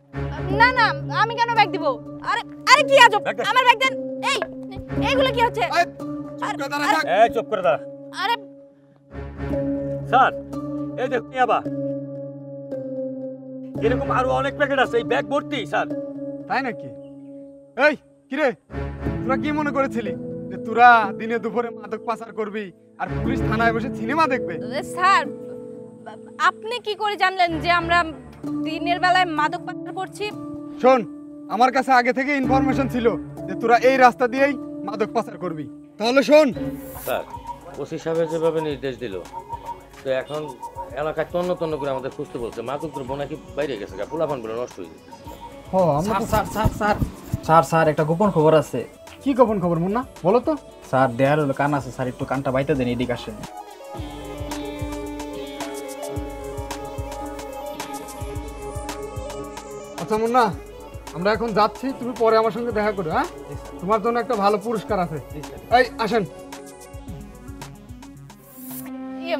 Speaker 12: না না, আমি কেন ব্যাগ দিব? আরে আরে কি আজব, আমার ব্যাগ দেন। এই এইগুলো কি হচ্ছে?
Speaker 15: এই চুপ করে দাঁড়া।
Speaker 12: আরে
Speaker 15: স্যার, এই দেখুন আবার এরকম আরো অনেক প্যাকেট আছে, এই ব্যাগ ভর্তি স্যার।
Speaker 14: তাই নাকি? এই কিরে, তোরা কি মনে করেছিলি যে তোরা দিনে দুপুরে মাদক পাচার করবি আর পুলিশ থানায় বসে সিনেমা দেখবে?
Speaker 12: স্যার, আপনি কি করে জানলেন যে আমরা দিনের বেলায় মাদক পাচার করছি?
Speaker 14: শোন, আমার কাছে আগে থেকে ইনফরমেশন ছিল যে তোরা এই রাস্তা দিয়েই মাদক পাচার করবি। তাহলে শোন
Speaker 15: স্যার, ওসি সাহেব যেভাবে নির্দেশ দিল, তো এখন এলাকায় তন্ন তন্ন করে আমাদের খুঁজতে বলছে। মাদক দ্রব্য নাকি বাইরে গেছে, পোলাপানগুলো নষ্ট হয়ে গেছে।
Speaker 16: স্যার একটা গোপন খবর আছে।
Speaker 14: কি গোপন খবর মুন্না, বলো তো।
Speaker 16: স্যার, দেয়ার হলো কান আছে স্যার, একটু কানটা বাইতে দেন, এদিকে আসেন।
Speaker 14: আচ্ছা মুন্না, আমরা এখন যাচ্ছি, তুমি পরে আমার সঙ্গে দেখা করো। হ্যাঁ, তোমার জন্য একটা ভালো পুরস্কার আছে। এই আসেন।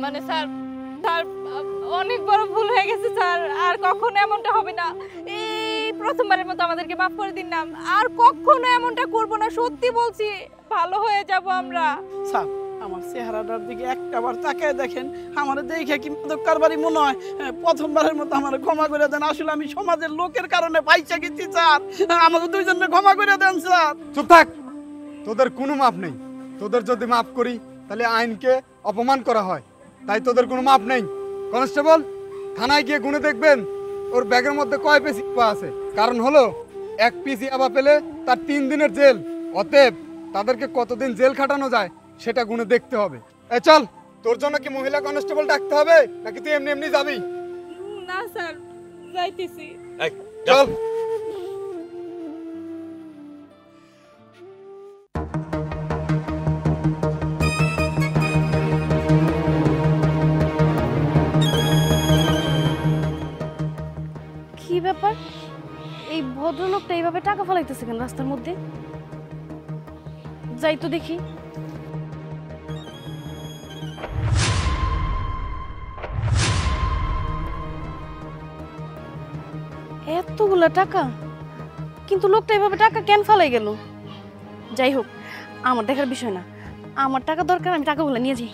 Speaker 12: মানে স্যার, স্যার অনেক বড় ভুল হয়ে গেছে স্যার, আর কখনো এমনটা হবে না। এই প্রথমবারের মতো আমাদেরকে মাফ করে দিন না, আর কখনো এমনটা করব না, সত্যি বলছি, ভালো হয়ে যাব আমরা।
Speaker 5: স্যার, আমার চেহারাটার দিকে একটাবার তাকায় দেখেন, আমার দেখে কি মাদক কারবারি মনে হয়? প্রথমবারের মতো আমার ক্ষমা করে দেন। আসলে আমি সমাজের লোকের কারণে পাইচা গেছি স্যার, আমাকে দুইজনকে ক্ষমা করে দেন স্যার।
Speaker 14: চুপ থাক, তোদের কোনো মাপ নেই। তোদের যদি মাপ করি তাহলে আইনকে অপমান করা হয়, তাই তোদের কোনো মাপ নেই। কনস্টেবল, থানায় গিয়ে গুনে দেখবেন ওর ব্যাগের মধ্যে কয় পিস ইয়াবা আছে। কারণ হলো 1 পিস ইয়াবা পেলে তার 3 দিনের জেল। অতএব তাদেরকে কতদিন জেল খাটানো যায় সেটা গুনে দেখতে হবে। এই চল, তোর জন্য কি মহিলা কনস্টেবল ডাকতে হবে নাকি তুই এমনি এমনি যাবি?
Speaker 12: না স্যার, যাইতেছি।
Speaker 14: চল।
Speaker 1: কি ব্যাপার, এই ভদ্রলোকটা এইভাবে টাকা ফলাইতেছে কেন রাস্তার মধ্যে? যাই তো দেখি। এতগুলা টাকা
Speaker 13: কিন্তু লোকটা এভাবে টাকা কেন ফালাই গেল? যাই হোক, আমার দেখার বিষয় না। আমার টাকা দরকার, আমি টাকাগুলো নিয়ে যাই।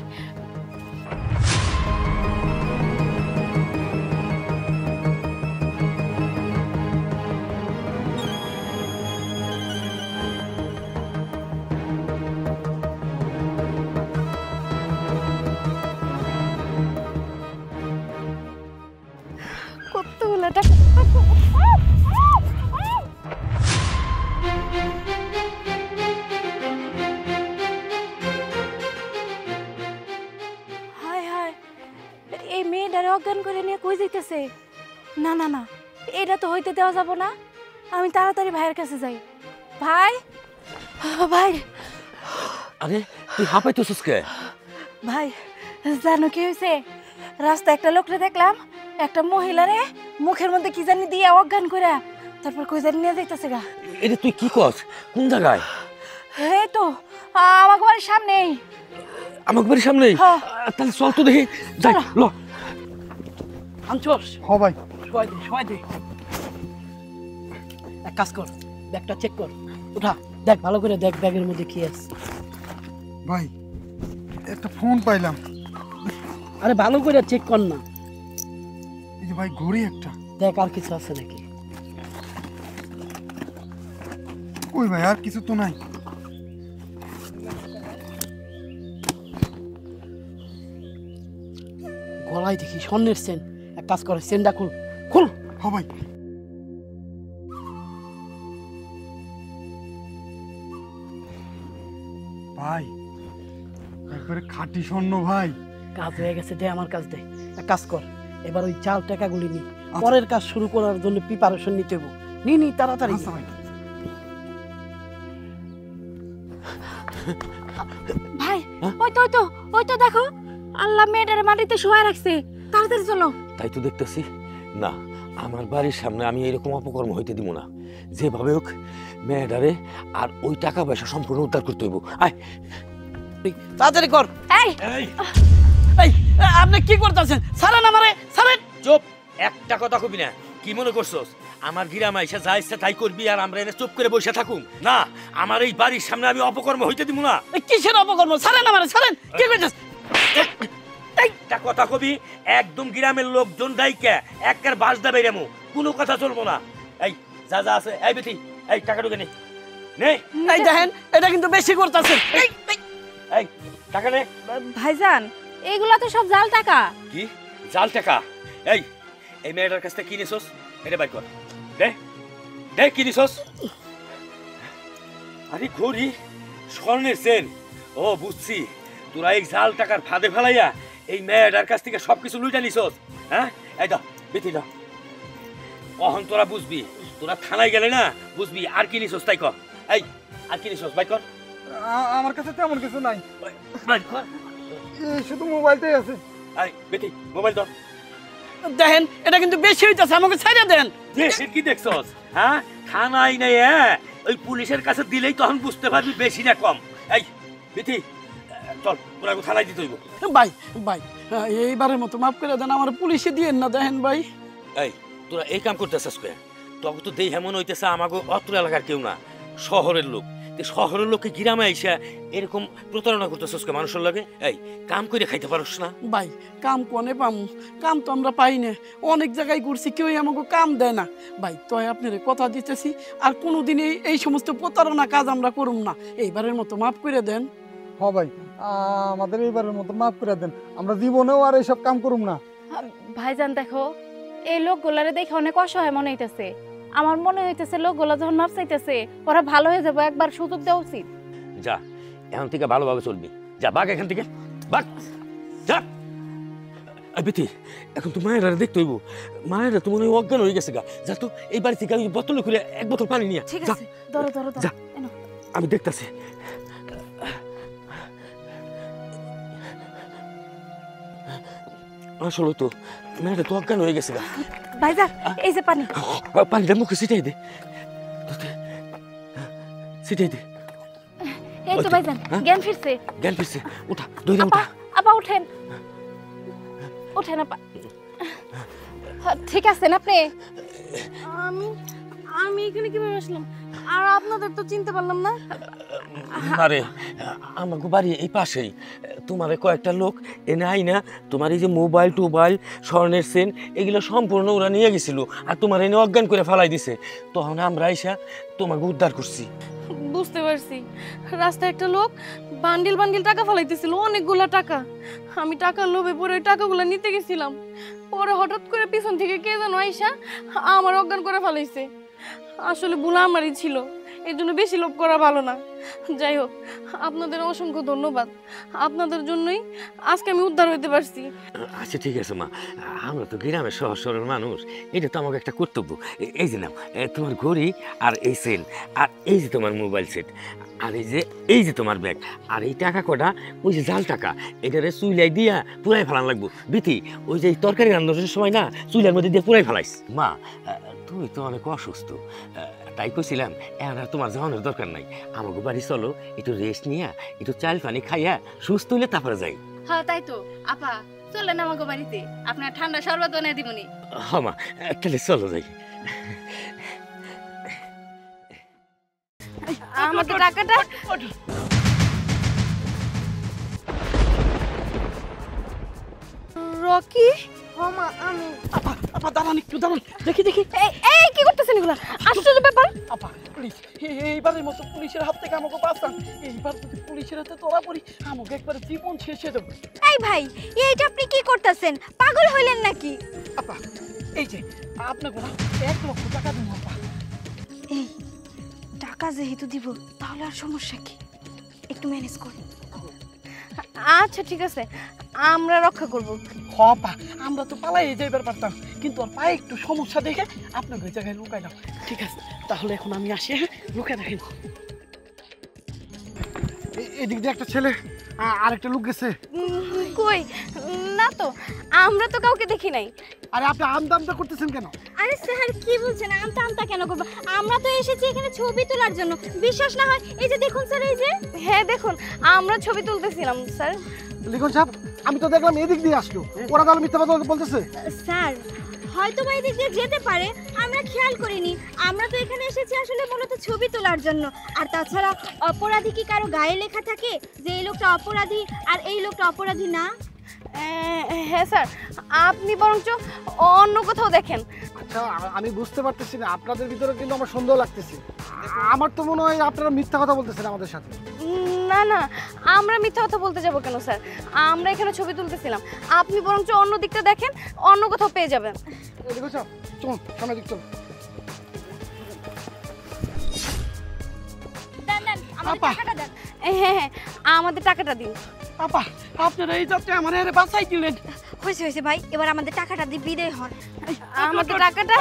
Speaker 13: কতগুলো টাকা!
Speaker 2: হায় হায়, এই মেয়েটারে অজ্ঞান করে নিয়ে কই যাইতেছে? না না না, এটা তো হইতে দেওয়া যাব না। আমি তাড়াতাড়ি ভাইয়ের কাছে যাই। ভাই, ভাই,
Speaker 15: আরে তুই হাঁপাইতেছিস কে?
Speaker 2: ভাই জানো কি হয়েছে? রাস্তায় একটা লোকরে দেখলাম, একটা মহিলারে মুখের মধ্যে কি জানি দিয়ে অজ্ঞান করে তারপর কই জানি নিয়ে যাইতেছে গা।
Speaker 15: এটা তুই কি কস? কোন জায়গায়?
Speaker 2: এই তো আমার বাড়ির সামনেই।
Speaker 15: আমার বাড়ির সামনেই? তাহলে চল তো দেখি যাই। ল
Speaker 5: আনছোস?
Speaker 14: হ ভাই।
Speaker 5: শোয়াই দে। এক কাজ কর, ব্যাগটা চেক কর। উঠা, দেখ ভালো করে দেখ ব্যাগের মধ্যে কি আছে।
Speaker 14: ভাই একটা ফোন পাইলাম।
Speaker 5: আরে ভালো করে চেক কর না।
Speaker 14: এই যে ভাই ঘড়ি একটা।
Speaker 5: দেখ আর কিছু আছে নাকি।
Speaker 14: কই ভাই আর কিছু তো নাই।
Speaker 5: গলায় দেখি স্বর্ণের চেন। এক কাজ কর, চেনটা খুল। খুল।
Speaker 14: হ্যাঁ ভাই। ভাই একবারে খাঁটি স্বর্ণ ভাই।
Speaker 5: কাজ হয়ে গেছে, দে আমার কাজ দে। এক কাজ কর, এবার ওই চাল টাকাগুলি নি। পরের কাজ শুরু করার জন্য প্রিপারেশন নিতে হবে। নি তাড়াতাড়ি।
Speaker 2: ভাই ওই তো দেখো, আল্লাহ মেয়েটারে মাটিতে শুয়ে রাখছে। তাড়াতাড়ি চলো।
Speaker 15: তাই তো দেখতেছি না, আমার বাড়ির সামনে আমি এরকম অপকর্ম হইতে দিব না। যেভাবে হোক মেয়েটারে আর ওই টাকা পয়সা সম্পূর্ণ উদ্ধার করতে হইব। আয়
Speaker 5: তাড়াতাড়ি কর।
Speaker 2: এই
Speaker 5: এই আপনি কি করতেছেন? ছাড়েন আমারে, ছাড়েন।
Speaker 15: চুপ, একটা কথা কবি না। কি মনে করছস আমার গ্রামে এসে যা ইচ্ছা তাই করবি আর আমরা এনে চুপ করে বসে থাকুম? না, আমার এই বাড়ির সামনে আমি অপকর্ম হইতে দিব না।
Speaker 5: কিসের অপকর্ম? ছাড়েন আমারে, ছাড়েন। কি করতেছ?
Speaker 15: একটা কথা কবি, একদম গ্রামের লোকজন ডাইকা একের বাস দাবে রেমু, কোনো কথা চলবো না। এই যা যা আছে, এই বেটি এই টাকা ঢুকে নে।
Speaker 5: এই দেখেন, এটা কিন্তু বেশি করতেছেন।
Speaker 15: এই টাকা নে।
Speaker 2: ভাইজান, এগুলা তো সব জাল টাকা।
Speaker 15: কি জাল টাকা? এই মেয়েটার কাছ থেকে কিনেছস? এটা বাই কর, দে কিনেছস? আরে ঘড়ি, স্বর্ণের চেন। ও বুঝছি, তোরা এই জাল টাকার ফাঁদে ফেলাইয়া এই মেয়েটার কাছ থেকে সবকিছু লুইটা নিছস। হ্যাঁ, এই দাও বেটি দাও। কখন তোরা বুঝবি? তোরা থানায় গেলে না বুঝবি। আর কি নিছস তাই কর। এই আর কি নিছস বাই কর।
Speaker 14: আমার কাছে তেমন কিছু নাই,
Speaker 15: বাই কর।
Speaker 14: শুধু মোবাইলটাই আছে।
Speaker 15: এই বেটি মোবাইল দাও।
Speaker 5: দেখেন, এটা কিন্তু বেশি হইতাছে, আমাকে ছাইড়া দেন।
Speaker 15: বেশি কি দেখছস? হ্যাঁ, থানায় নেই, ওই পুলিশের কাছে দিলেই তখন বুঝতে পারবি বেশি না কম। এই বেটি চল, তোরা থানায় দিতে হইব।
Speaker 5: ভাই ভাই, এইবারের মতো মাফ করে দেন, আমার পুলিশে দিয়েন না। দেখেন ভাই,
Speaker 15: এই তোরা এই কাম করতেছিস কে? তবে তো দেই এমন হইতেছে আমাকে অত্র এলাকার কেউ না, শহরের লোক। শহরের লোককে গ্রামে আইসা এরকম প্রতারণা করতেছিস কে মানুষের লাগে? এই কাম করে খাইতে পারস না?
Speaker 5: ভাই কাম কোনে পামু? কাম তো আমরা পাই না, অনেক জায়গায় ঘুরছি, কেউ আমাকে কাম দেয় না। ভাই তয় আপনার কথা দিতেছি, আর কোনোদিন এই সমস্ত প্রতারণা কাজ আমরা করুম না। এইবারের মতো মাফ করে দেন।
Speaker 14: হ ভাই, আমাদের এইবারের মতো মাফ করে দেন। আমরা জীবনেও আর এইসব কাম করুম না।
Speaker 2: ভাইজান দেখো, এই লোকগুলারে দেখে অনেক অসহায় মনে হইতেছে। আমার মনে হইতেছে লোকগুলা যখন মাপ চাইতেছে ওরা ভালো হয়ে যাবে, একবার সুযোগ দেওয়া উচিত।
Speaker 15: যা এখন থেকে ভালোভাবে চলবি, যা বাঘ এখান থেকে বাঘ, যা। বেটি এখন তো মায়েরা দেখতে হইব। মায়েরা তো মনে হয় অজ্ঞান হয়ে গেছে গা। যা তো এই বাড়ি থেকে আমি বোতলে করে এক বোতল পানি নিয়ে।
Speaker 2: ঠিক আছে, ধরো ধরো
Speaker 15: যা, আমি দেখতাছি। আসলে তো মেয়েটা তো অজ্ঞান হয়ে গেছে গা।
Speaker 2: ভাইজান এই যে পানি।
Speaker 15: পানিটা মুখে ছিটাই দে, ছিটাই দে।
Speaker 2: এই তো ভাইজান জ্ঞান ফিরছে।
Speaker 15: জ্ঞান ফিরছে, উঠা দইরা উঠা।
Speaker 2: আপা উঠেন, উঠেন আপা। ঠিক আছেন আপনি?
Speaker 1: আমি এখানে কিভাবে আসলাম? আর আপনাদের তো চিনতে পারলাম না।
Speaker 15: আরে আমাকে বাড়ি এই পাশেই, তোমার কয়েকটা লোক এনে আইনা তোমার এই যে মোবাইল টোবাইল স্বর্ণের সেন এগুলো সম্পূর্ণ ওরা নিয়ে গেছিল, আর তোমার এনে অজ্ঞান করে ফেলাই দিছে। তখন আমরা এসে তোমাকে উদ্ধার করছি।
Speaker 1: বুঝতে পারছি, রাস্তায় একটা লোক বান্ডিল বান্ডিল টাকা ফেলাইতেছিল, অনেকগুলা টাকা। আমি টাকার লোভে পরে ওই টাকাগুলো নিতে গেছিলাম, পরে হঠাৎ করে পিছন থেকে কে যেন আইসা আমার অজ্ঞান করে ফেলাইছে। আসলে ভুল আমারই ছিল, এর জন্য বেশি লোভ করা ভালো না। যাই হোক, আপনাদের অসংখ্য ধন্যবাদ, আপনাদের জন্যই আজকে আমি উদ্ধার হইতে পারছি।
Speaker 15: আচ্ছা ঠিক আছে মা, আমরা তো গ্রামের সহজ সরল মানুষ, এটা তো আমাকে একটা কর্তব্য। এই যে নাও তোমার ঘড়ি, আর এই সেল, আর এই যে তোমার মোবাইল সেট, আর এই যে তোমার ব্যাগ, আর এই টাকা কটা ওই যে জাল টাকা, এটারে চুইলাই দিয়া পুরাই ফেলান লাগবো। বিথি ওই যে তরকারি রান্নার সময় না চুইলার মধ্যে দিয়ে পুরাই ফেলাইস। মা তুমি তো অনেক অসুস্থ, তাই কইছিলাম এখন আর তোমার যাওয়ানোর দরকার নাই, আমাকে বাড়ি চলো, একটু রেস্ট নিয়া একটু চাল পানি খাইয়া সুস্থ হইলে তারপরে যাই।
Speaker 2: হ্যাঁ তাই তো আপা, চলেন আমাকে বাড়িতে, আপনার ঠান্ডা শরবত বানিয়ে দিবনি।
Speaker 15: হ্যাঁ মা, তাহলে চলো যাই।
Speaker 1: আমাদের টাকাটা রকি।
Speaker 5: মামা আমি আপা দাঁড়ান, একটু দাঁড়ান, দেখি দেখি।
Speaker 1: এই কি করতেছেন এগুলা? আশ্চর্য ব্যাপার।
Speaker 5: আপা প্লিজ, এইবারের মতো পুলিশের হাত থেকে আমাকে বাঁচান। এইবার যদি পুলিশের হাতে ধরা পড়ি আমাকে একবার জীবন শেষে দেবো।
Speaker 6: এই ভাই, এইটা আপনি কি করতেছেন? পাগল হইলেন নাকি?
Speaker 5: আপা এই যে আপনাকে 1 লক্ষ টাকা দিন। আপা
Speaker 6: এই টাকা যেহেতু দিব, তাহলে আর সমস্যা কি? একটু ম্যানেজ করুন।
Speaker 1: আচ্ছা ঠিক আছে, আমরা রক্ষা করব।
Speaker 5: হপা আমরা তো পালাই যাইবার পারতাম, কিন্তু আর পায়ে একটু সমস্যা দেখে আপনাকে ওই জায়গায় লুকাইলাম। ঠিক আছে, তাহলে এখন আমি আসি। লুকাই রাখেন।
Speaker 14: এদিক দিয়ে একটা ছেলে আর একটা লোক গেছে।
Speaker 1: কই না তো, আমরা তো কাউকে দেখি নাই।
Speaker 14: আরে আপনি আমদা আমদা করতেছেন কেন?
Speaker 6: আরে স্যার কি বলছেন? আমতা আমতা কেন করব? আমরা তো এসেছি এখানে ছবি তোলার জন্য। বিশ্বাস না হয় এই যে দেখুন স্যার, এই যে।
Speaker 1: হ্যাঁ দেখুন, আমরা ছবি তুলতেছিলাম স্যার।
Speaker 14: লিখন সাহেব, আমি তো দেখলাম এদিক দিয়ে আসলো, ওরা তাহলে মিথ্যা কথা বলতেছে।
Speaker 6: স্যার হয়তো বা এদিক দিয়ে যেতে পারে, আমরা খেয়াল করিনি। আমরা তো এখানে এসেছি আসলে মূলত ছবি তোলার জন্য। আর তাছাড়া অপরাধী কি কারো গায়ে লেখা থাকে যে এই লোকটা অপরাধী আর এই লোকটা অপরাধী না?
Speaker 1: হ্যাঁ স্যার, আপনি বরঞ্চ অন্য কোথাও দেখেন।
Speaker 14: আচ্ছা আমি বুঝতে পারতেছি না, আপনাদের ভিতরে কিন্তু আমার সন্দেহ লাগতেছে। আমার তো মনে হয় আপনারা মিথ্যা কথা বলতেছেন আমাদের সাথে।
Speaker 1: না না, আমরা মিথ্যা কথা বলতে যাব কেন স্যার? আমরা এখানে ছবি তুলতেছিলাম, আপনি বরঞ্চ অন্য দিকটা দেখেন, অন্য কোথাও পেয়ে যাবেন।
Speaker 14: দেখো চল, চল সামনে দিক চল।
Speaker 1: হ্যাঁ হ্যাঁ, আমাদের টাকাটা দিন।
Speaker 5: আপা আপনারা এই যাত্রা আমার আরে বাঁচাই দিলেন।
Speaker 6: হয়েছে হয়েছে ভাই, এবার আমাদের টাকাটা দিয়ে বিদায় হন।
Speaker 1: আমাদের টাকাটা।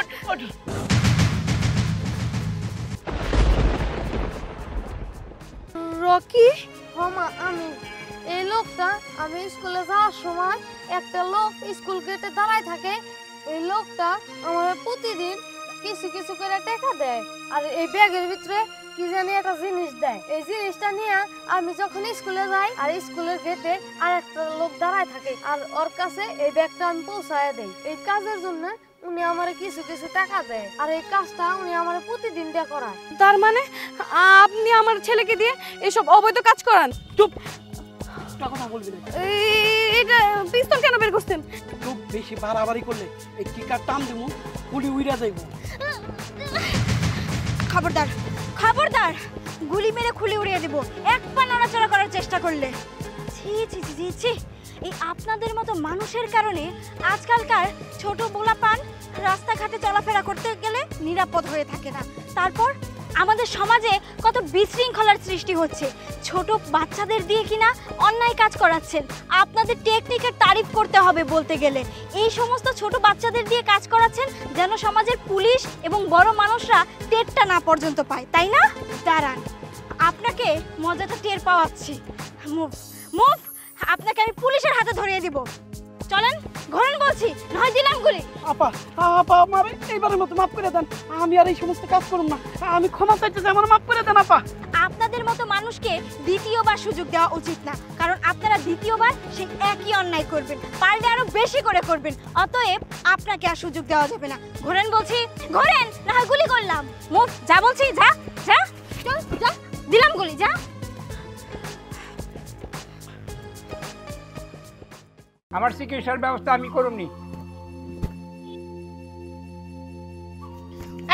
Speaker 1: রকি।
Speaker 3: মামা আমি এই লোকটা, আমি স্কুলে যাওয়ার সময় একটা লোক স্কুল গেটে দাঁড়ায় থাকে। এই লোকটা আমার প্রতিদিন কিছু কিছু করে টাকা দেয়, আর এই ব্যাগের ভিতরে কি জানি একটা জিনিস দেয়। এই জিনিসটা নিয়ে আমি যখন স্কুলে যাই, আর স্কুলের গেটে আর একটা লোক দাঁড়ায় থাকে, আর ওর কাছে এই ব্যাগটা আমি পৌঁছায় দেই। এই কাজের জন্য উনি আমার কিছু কিছু টাকা দেয়, আর এই কাজটা উনি আমার প্রতিদিন দিয়ে করায়।
Speaker 1: তার মানে আপনি আমার ছেলেকে দিয়ে এসব অবৈধ কাজ করান?
Speaker 5: চুপ, কথা বলবি না।
Speaker 1: এটা পিস্তল কেন বের করছেন?
Speaker 5: খুব বেশি বাড়াবাড়ি করলে এই কিকার টান দেবো, গুলি উইরা যাইব।
Speaker 6: খবরদার খবরদার, গুলি মেরে খুলে উড়িয়ে দেব এক পা নড়াচড়া করার চেষ্টা করলে। ছি ছি ছি ছি, এই আপনাদের মতো মানুষের কারণে আজকালকার ছোট পোলাপান রাস্তাঘাটে চলাফেরা করতে গেলে নিরাপদ হয়ে থাকে না। তারপর আমাদের সমাজে কত বিশৃঙ্খলার সৃষ্টি হচ্ছে। ছোট বাচ্চাদের দিয়ে কিনা অন্যায় কাজ করাচ্ছেন। আপনাদের টেকনিকের তারিফ করতে হবে বলতে গেলে। এই সমস্ত ছোট বাচ্চাদের দিয়ে কাজ করাচ্ছেন যেন সমাজের পুলিশ এবং বড় মানুষরা টেরটা না পর্যন্ত পায়, তাই না? দাঁড়ান, আপনাকে মজাটা টের পাওয়াচ্ছি। মুভ মুভ, আপনাকে আমি পুলিশের হাতে ধরিয়ে দিব। চলেন, ঘোরেন বলছি, নয় দিলাম গুলি।
Speaker 5: আপা আপা আমার এইবারের মতো মাফ করে দেন, আমি আর এই সমস্ত কাজ করব না। আমি ক্ষমা চাইতে চাই, আমার মাফ করে দেন আপা।
Speaker 6: আপনাদের মতো মানুষকে দ্বিতীয়বার সুযোগ দেওয়া উচিত না, কারণ আপনারা দ্বিতীয়বার সেই একই অন্যায় করবেন, পারলে আরো বেশি করে করবেন। অতএব আপনাকে আর সুযোগ দেওয়া যাবে না। ঘোরেন বলছি, ঘোরেন, না হয় গুলি করলাম।
Speaker 12: যা বলছি, যা যা চল, যা দিলাম গুলি, যা।
Speaker 4: আমার চিকিৎসার ব্যবস্থা আমি করুমনি।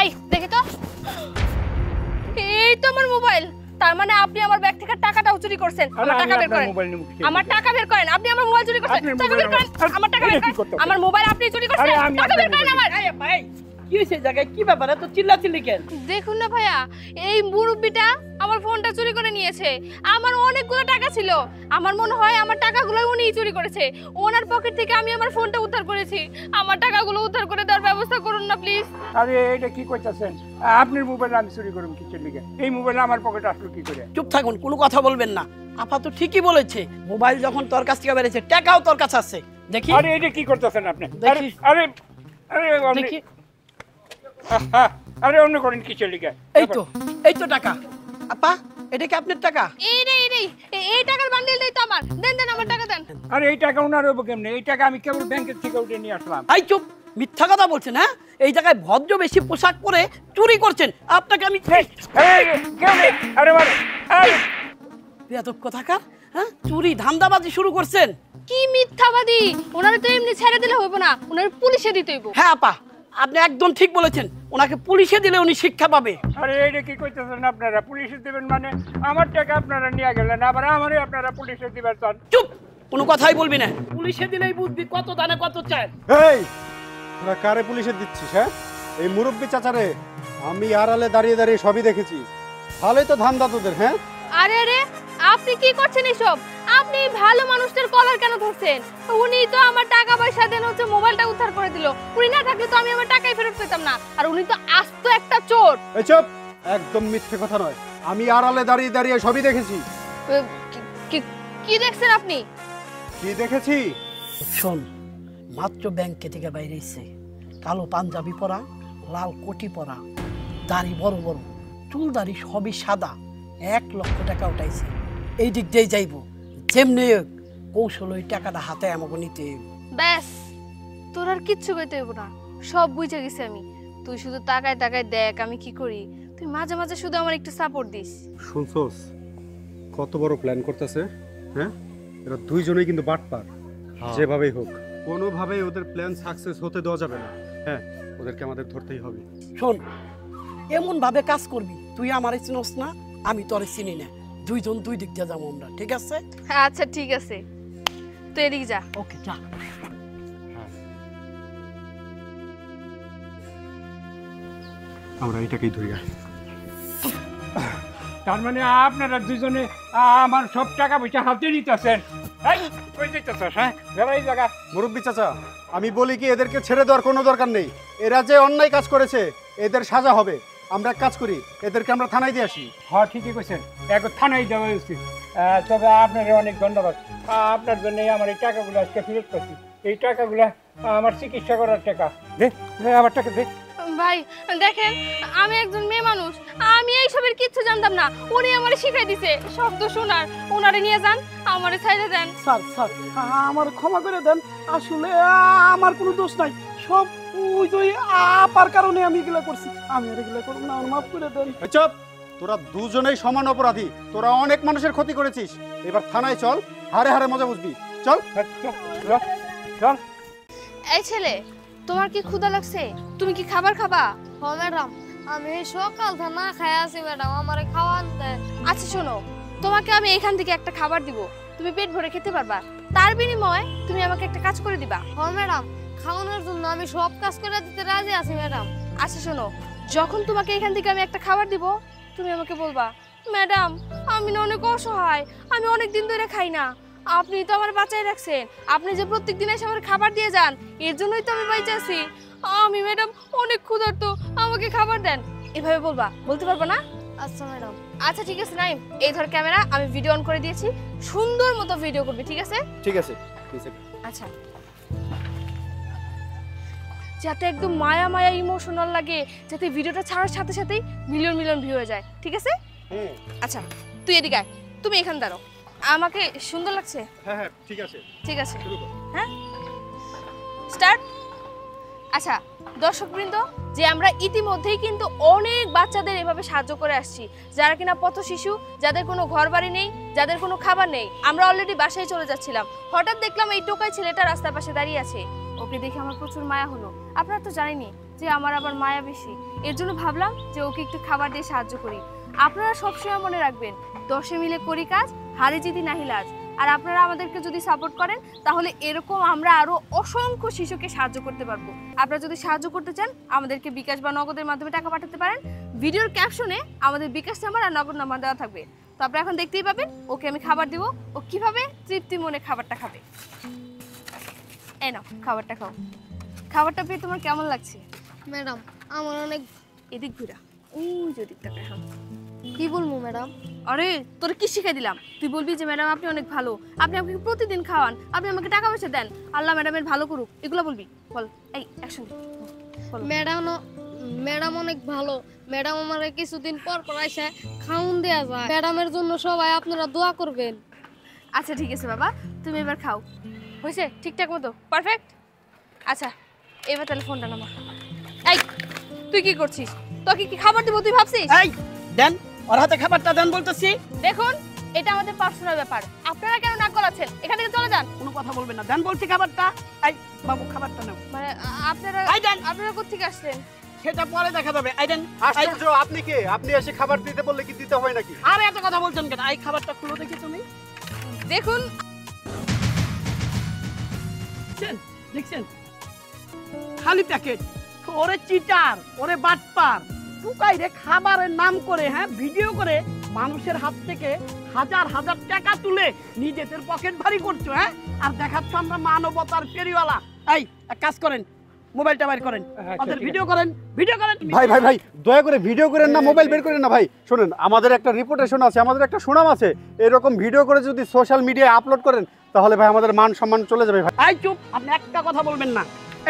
Speaker 1: এই দেখি তো, এই তো আমার মোবাইল। তার মানে আপনি আমার ব্যাগ থেকে টাকাটাও চুরি করছেন। আমার টাকা বের করেন, আমার টাকা বের করেন। আপনি আমার মোবাইল চুরি করছেন, টাকা বের করেন। আমার টাকা বের করেন, আমার মোবাইল আপনি চুরি করছেন, টাকা বের করেন আমার।
Speaker 5: এই ভাই কি হইছে জায়গায়, কি ব্যাপার এত চিল্লাচিল্লি কেন?
Speaker 1: দেখুন না ভাইয়া, এই মুরব্বিটা আমার ফোনটা চুরি করে নিয়েছে। আমার অনেকগুলো টাকা ছিল, আমার মনে হয় আমার টাকাগুলো উনিই চুরি করেছে। ওনার পকেট থেকে আমি আমার ফোনটা উদ্ধার করেছি। আমার টাকাগুলো উদ্ধার করে দেওয়ার ব্যবস্থা করুন না প্লিজ।
Speaker 4: আরে এটা কি কইতাছেন? আপনার মোবাইল আমি চুরি করুম কি লিগে? এই মোবাইল আমার পকেটে আসলো কি করে?
Speaker 5: চুপ থাকুন, কোনো কথা বলবেন না। আপা তো ঠিকই বলেছে, মোবাইল যখন তোর কাছ থেকে বেরিয়েছে টাকাও তোর কাছে আছে। দেখি।
Speaker 4: আরে এটা কি করতেছেন আপনি?
Speaker 5: দেখি।
Speaker 4: আরে আরে
Speaker 5: দেখি।
Speaker 4: আরে অন্য করেন কি লিগে?
Speaker 5: এই তো টাকা। আপা এটা কি আপনার টাকা?
Speaker 1: এই টাকার বান্ডিলটাই তো আমার। দেন দেন আমার টাকা দেন।
Speaker 4: আরে এই টাকা ওনার হবে কেমনে? এই টাকা আমি কেবল ব্যাংকের থেকে উঠে নিয়ে আসলাম।
Speaker 5: এই চুপ, মিথ্যা কথা বলছেন। হ্যাঁ, এই জায়গায় ভদ্র বেশি পোশাক পরে চুরি করছেন, আপনাকে আমি বেয়াদব কোথাকার। হ্যাঁ, চুরি ধান্দাবাজি শুরু করছেন।
Speaker 1: কি মিথ্যাবাদী! ওনারে তো এমনি ছেড়ে দিলে হইব না, ওনারে পুলিশে দিতে হইব।
Speaker 5: হ্যাঁ আপা, আপনি একদম ঠিক বলেছেন, ওনাকে পুলিশে দিলে উনি শিক্ষা পাবে।
Speaker 4: আরে এইটা কি কইতেছেন আপনারা? পুলিশে দিবেন মানে? আমার টাকা আপনারা নিয়ে গেলেন, আবার আমারই আপনারা পুলিশে দিবেন?
Speaker 5: চুপ, কোনো কথাই বলবি না। পুলিশে দিলেই বুঝবি কত দানে কত চায়।
Speaker 7: এই তোরা কারে পুলিশে দিচ্ছিস? হ্যাঁ, এই মুরব্বি চাচারে আমি আড়ালে দাঁড়িয়ে দাঁড়িয়ে সবই দেখেছি। ভালোই তো ধান্দা তোদের। হ্যাঁ,
Speaker 1: আরে আরে আপনি কি করছেন এসব? আপনি ভালো মানুষদের কলার কেন ধরছেন? উনি তো আমার টাকা পয়সা দেন হচ্ছে মোবাইলটা উদ্ধার করে দিল। উনি না থাকলে তো আমি আমার টাকাই ফেরত পেতাম না। আর উনি তো আস্ত একটা চোর।
Speaker 7: এই চুপ, একদম মিথ্যে কথা নয়। আমি আড়ালে দাঁড়িয়ে দাঁড়িয়ে সবই দেখেছি।
Speaker 1: কি দেখছেন আপনি?
Speaker 7: কি দেখেছি?
Speaker 5: শোন, মাত্র ব্যাংকে থেকে বাইরে এসে কালো পাঞ্জাবি পরা, লাল কোটি পরা, দাড়ি বড় বড়, চুল দাড়ি সবই সাদা, 1 লক্ষ টাকা উঠাইছে। এই দিক দিয়ে যাইব, যেমনি কৌশল ওই টাকাটা হাতে আমাকে নিতে।
Speaker 1: ব্যাস, তোর আর কিচ্ছু কইতে হইব না, সব বুঝে গেছি আমি। তুই শুধু তাকায় তাকায় দেখ আমি কি করি। তুই মাঝে মাঝে শুধু আমার একটু সাপোর্ট দিস।
Speaker 7: শুনছস কত বড় প্ল্যান করতেছে? হ্যাঁ, এরা দুইজনেই কিন্তু বাটপার। যেভাবেই হোক কোনোভাবেই ওদের প্ল্যান সাকসেস হতে দেওয়া যাবে না। হ্যাঁ, ওদেরকে আমাদের ধরতেই হবে।
Speaker 5: শোন, এমন ভাবে কাজ করবি, তুই আমারে চিনস না, আমি তোরে চিনি না। দুইজন দুই দিক দিয়ে যাবো আমরা, ঠিক আছে?
Speaker 1: আচ্ছা ঠিক আছে, তুই এদিকে যা।
Speaker 5: ওকে, যা।
Speaker 7: আমরা এটাকেই ধরি।
Speaker 4: তার মানে আপনারা দুজনে আমার সব টাকা পয়সা হাতে নিতেছেন?
Speaker 7: মুরব্বি চাচা, আমি বলি কি, এদেরকে ছেড়ে দেওয়ার কোনো দরকার নেই। এরা যে অন্যায় কাজ করেছে এদের সাজা হবে। আমরা এক কাজ করি, এদেরকে আমরা থানায় দিয়ে আসি।
Speaker 4: হ্যাঁ ঠিকই কইছেন, এখন থানায় দেওয়া উচিত। তবে আপনার অনেক ধন্যবাদ। আপনার জন্য আমার এই টাকাগুলো আজকে ফেরত পাচ্ছি। এই টাকাগুলো আমার চিকিৎসা করার টাকা। দে আমার টাকা দে।
Speaker 1: ভাই দেখেন, আমি একজন মেয়ে মানুষ, আমি এইসবের কিচ্ছু জানতাম না। উনি আমারে শিখাই দিছে শব্দ শোনার। ওনারে নিয়ে যান, আমারে ছাইড়ে দেন।
Speaker 5: স্যার স্যার, আমার ক্ষমা করে দেন। আসলে আমার কোনো দোষ নাই, সব ওই যে আপার কারণে আমি এগুলা করছি। আমি আর এগুলা করব না, মাফ করে দেন।
Speaker 7: চুপ, তোরা দুজনেই সমান অপরাধী। তোরা অনেক মানুষের ক্ষতি করেছিস। এবার থানায় চল, হারে হারে মজা বুঝবি। চল
Speaker 4: চল।
Speaker 1: এই ছেলে, তোমার কি ক্ষুধা লাগছে? তুমি কি খাবার খাবা?
Speaker 3: হ্যাঁ ম্যাডাম, আমি সকাল থেকে না খাই আছি ম্যাডাম, আমারে খাওয়ান দেন।
Speaker 1: আচ্ছা শোনো, তোমাকে আমি এখান থেকে একটা খাবার দিব, তুমি পেট ভরে খেতে পারবা। তার বিনিময়ে তুমি আমাকে একটা কাজ করে দিবা।
Speaker 3: হ্যাঁ ম্যাডাম, খাওয়ানোর জন্য আমি সব কাজ করে দিতে রাজি আছি ম্যাডাম।
Speaker 1: আচ্ছা শোনো, যখন তোমাকে এখান থেকে আমি একটা খাবার দিব, তুমি আমাকে বলবা, ম্যাডাম আমি না অনেক অসহায়, আমি অনেক দিন ধরে খাই না, আপনি তো আমার বাঁচাই রাখছেন, আপনি যে প্রত্যেকদিন এসে আমার খাবার দিয়ে যান, এর জন্যই তো আমি বেঁচে আছি। আমি ম্যাডাম অনেক ক্ষুধার্ত, আমাকে খাবার দেন। এভাবে বলবা, বলতে পারবা না?
Speaker 3: আচ্ছা ম্যাডাম।
Speaker 1: আচ্ছা ঠিক আছে নাইম, এই ধর ক্যামেরা, আমি ভিডিও অন করে দিয়েছি, সুন্দর মতো ভিডিও করবি, ঠিক আছে?
Speaker 7: ঠিক আছে।
Speaker 1: আচ্ছা, যাতে একদম মায়া মায়া ইমোশনাল লাগে, যাতে ভিডিওটা ছাড়ার সাথে সাথেই মিলিয়ন মিলিয়ন ভিউ হয়ে যায়, ঠিক আছে? আচ্ছা তুই এদিকে আয়, তুমি এখানে দাঁড়াও। আমাকে সুন্দর লাগছে?
Speaker 7: হ্যাঁ ঠিক আছে।
Speaker 1: ঠিক আছে, হ্যাঁ স্টার্ট। আচ্ছা দর্শকবৃন্দ, যে আমরা ইতিমধ্যেই কিন্তু অনেক বাচ্চাদের এভাবে সাহায্য করে আসছি, যারা কিনা পথ শিশু, যাদের কোনো ঘর বাড়ি নেই, যাদের কোনো খাবার নেই। আমরা অলরেডি বাসায় চলে যাচ্ছিলাম, হঠাৎ দেখলাম এই টোকাই ছেলেটা রাস্তার পাশে দাঁড়িয়ে আছে। ওকে দেখে আমার প্রচুর মায়া হলো। আপনারা তো জানেনই যে আমার আবার মায়া বেশি, এর জন্য ভাবলাম যে ওকে একটু খাবার দিয়ে সাহায্য করি। আপনারা সবসময় মনে রাখবেন, 10 মিলে করি কাজ, হারে জিতি নাহি লাজ। আর আপনারা আমাদেরকে যদি সাপোর্ট করেন তাহলে এরকম আমরা আরো অসংখ্য শিশুকে সাহায্য করতে পারবো। আপনারা যদি সাহায্য করতে চান আমাদেরকে বিকাশ বা নগদের মাধ্যমে টাকা পাঠাতে পারেন। ভিডিওর ক্যাপশনে আমাদের বিকাশ নাম্বার আর নগদ নাম্বার দেওয়া থাকবে। তো আপনারা এখন দেখতেই পাবেন ওকে আমি খাবার দিব, ও কিভাবে তৃপ্তি মনে খাবারটা খাবে। এই নাও খাবারটা খাও। খাবারটা পেয়ে তোমার কেমন লাগছে?
Speaker 3: ম্যাডাম আমার অনেক
Speaker 1: এদিক ঘুরা, ওই যে দিকটা খাও।
Speaker 3: কি বলবো ম্যাডাম?
Speaker 1: আরে তোর কি শিখাই দিলাম, তুই বলবি যে ম্যাডাম আপনি অনেক ভালো, আপনি আমাকে প্রতিদিন খাওয়ান, আপনি আমাকে টাকা পয়সা দেন, আল্লাহ ম্যাডামের ভালো করুক, এগুলো বলবি। বল, এই একসঙ্গে
Speaker 3: ম্যাডাম অনেক ভালো। ম্যাডাম আমার কিছুদিন পর পর এসে খাউন দেয়া যায়। ম্যাডামের জন্য সবাই আপনারা দোয়া করবেন।
Speaker 1: আচ্ছা ঠিক আছে বাবা, তুমি এবার খাও। হয়েছে ঠিকঠাক মতো? পারফেক্ট। আচ্ছা এবার তাহলে ফোনটা নামা। এই তুই কি করছিস? তোকে কি খাবার দিব তুই ভাবছিস?
Speaker 5: এই দেন ওর হাতে খাবারটা দেন বলতেছি।
Speaker 1: দেখুন এটা আমাদের পার্সোনাল ব্যাপার, আপনারা কেন নাক গলাচ্ছেন? এখান থেকে চলে যান।
Speaker 5: কোনো কথা বলবেন না, দেন বলছি খাবারটা। এই বাবু খাবারটা নাও।
Speaker 1: মানে আপনারা কোথেকে আসলেন?
Speaker 5: সেটা পরে দেখা যাবে। এই দেন।
Speaker 7: আশ্চর্য, আপনি কে? আপনি এসে খাবার দিতে বললে কি দিতে হয় নাকি?
Speaker 5: আরে এত কথা বলছেন কেন? এই খাবারটা খুলো দেখি তুমি।
Speaker 1: দেখুন
Speaker 5: দেখছেন খালি প্যাকেট। ওরে চিটার, ওরে বাটপার, টুকাই রে খাবারের নাম করে ভিডিও করে মানুষের হাত থেকে হাজার হাজার টাকা তুলে নিজেদের পকেট ভারী করছো। আর দেখাচ্ছ আমরা মানবতার ফেরিওয়ালা। এই এক কাজ করেন, মোবাইলটা বের করেন, ওদের ভিডিও করেন, ভিডিও করেন।
Speaker 7: ভাই ভাই ভাই দয়া করে ভিডিও করেন না, মোবাইল বের করেন না ভাই। শুনুন, আমাদের একটা রিপুটেশন আছে, আমাদের একটা সুনাম আছে। এরকম ভিডিও করে যদি সোশ্যাল মিডিয়ায় আপলোড করেন তাহলে ভাই আমাদের মান সম্মান চলে যাবে ভাই।
Speaker 5: এই চুপ, আপনি একটা কথা বলবেন না।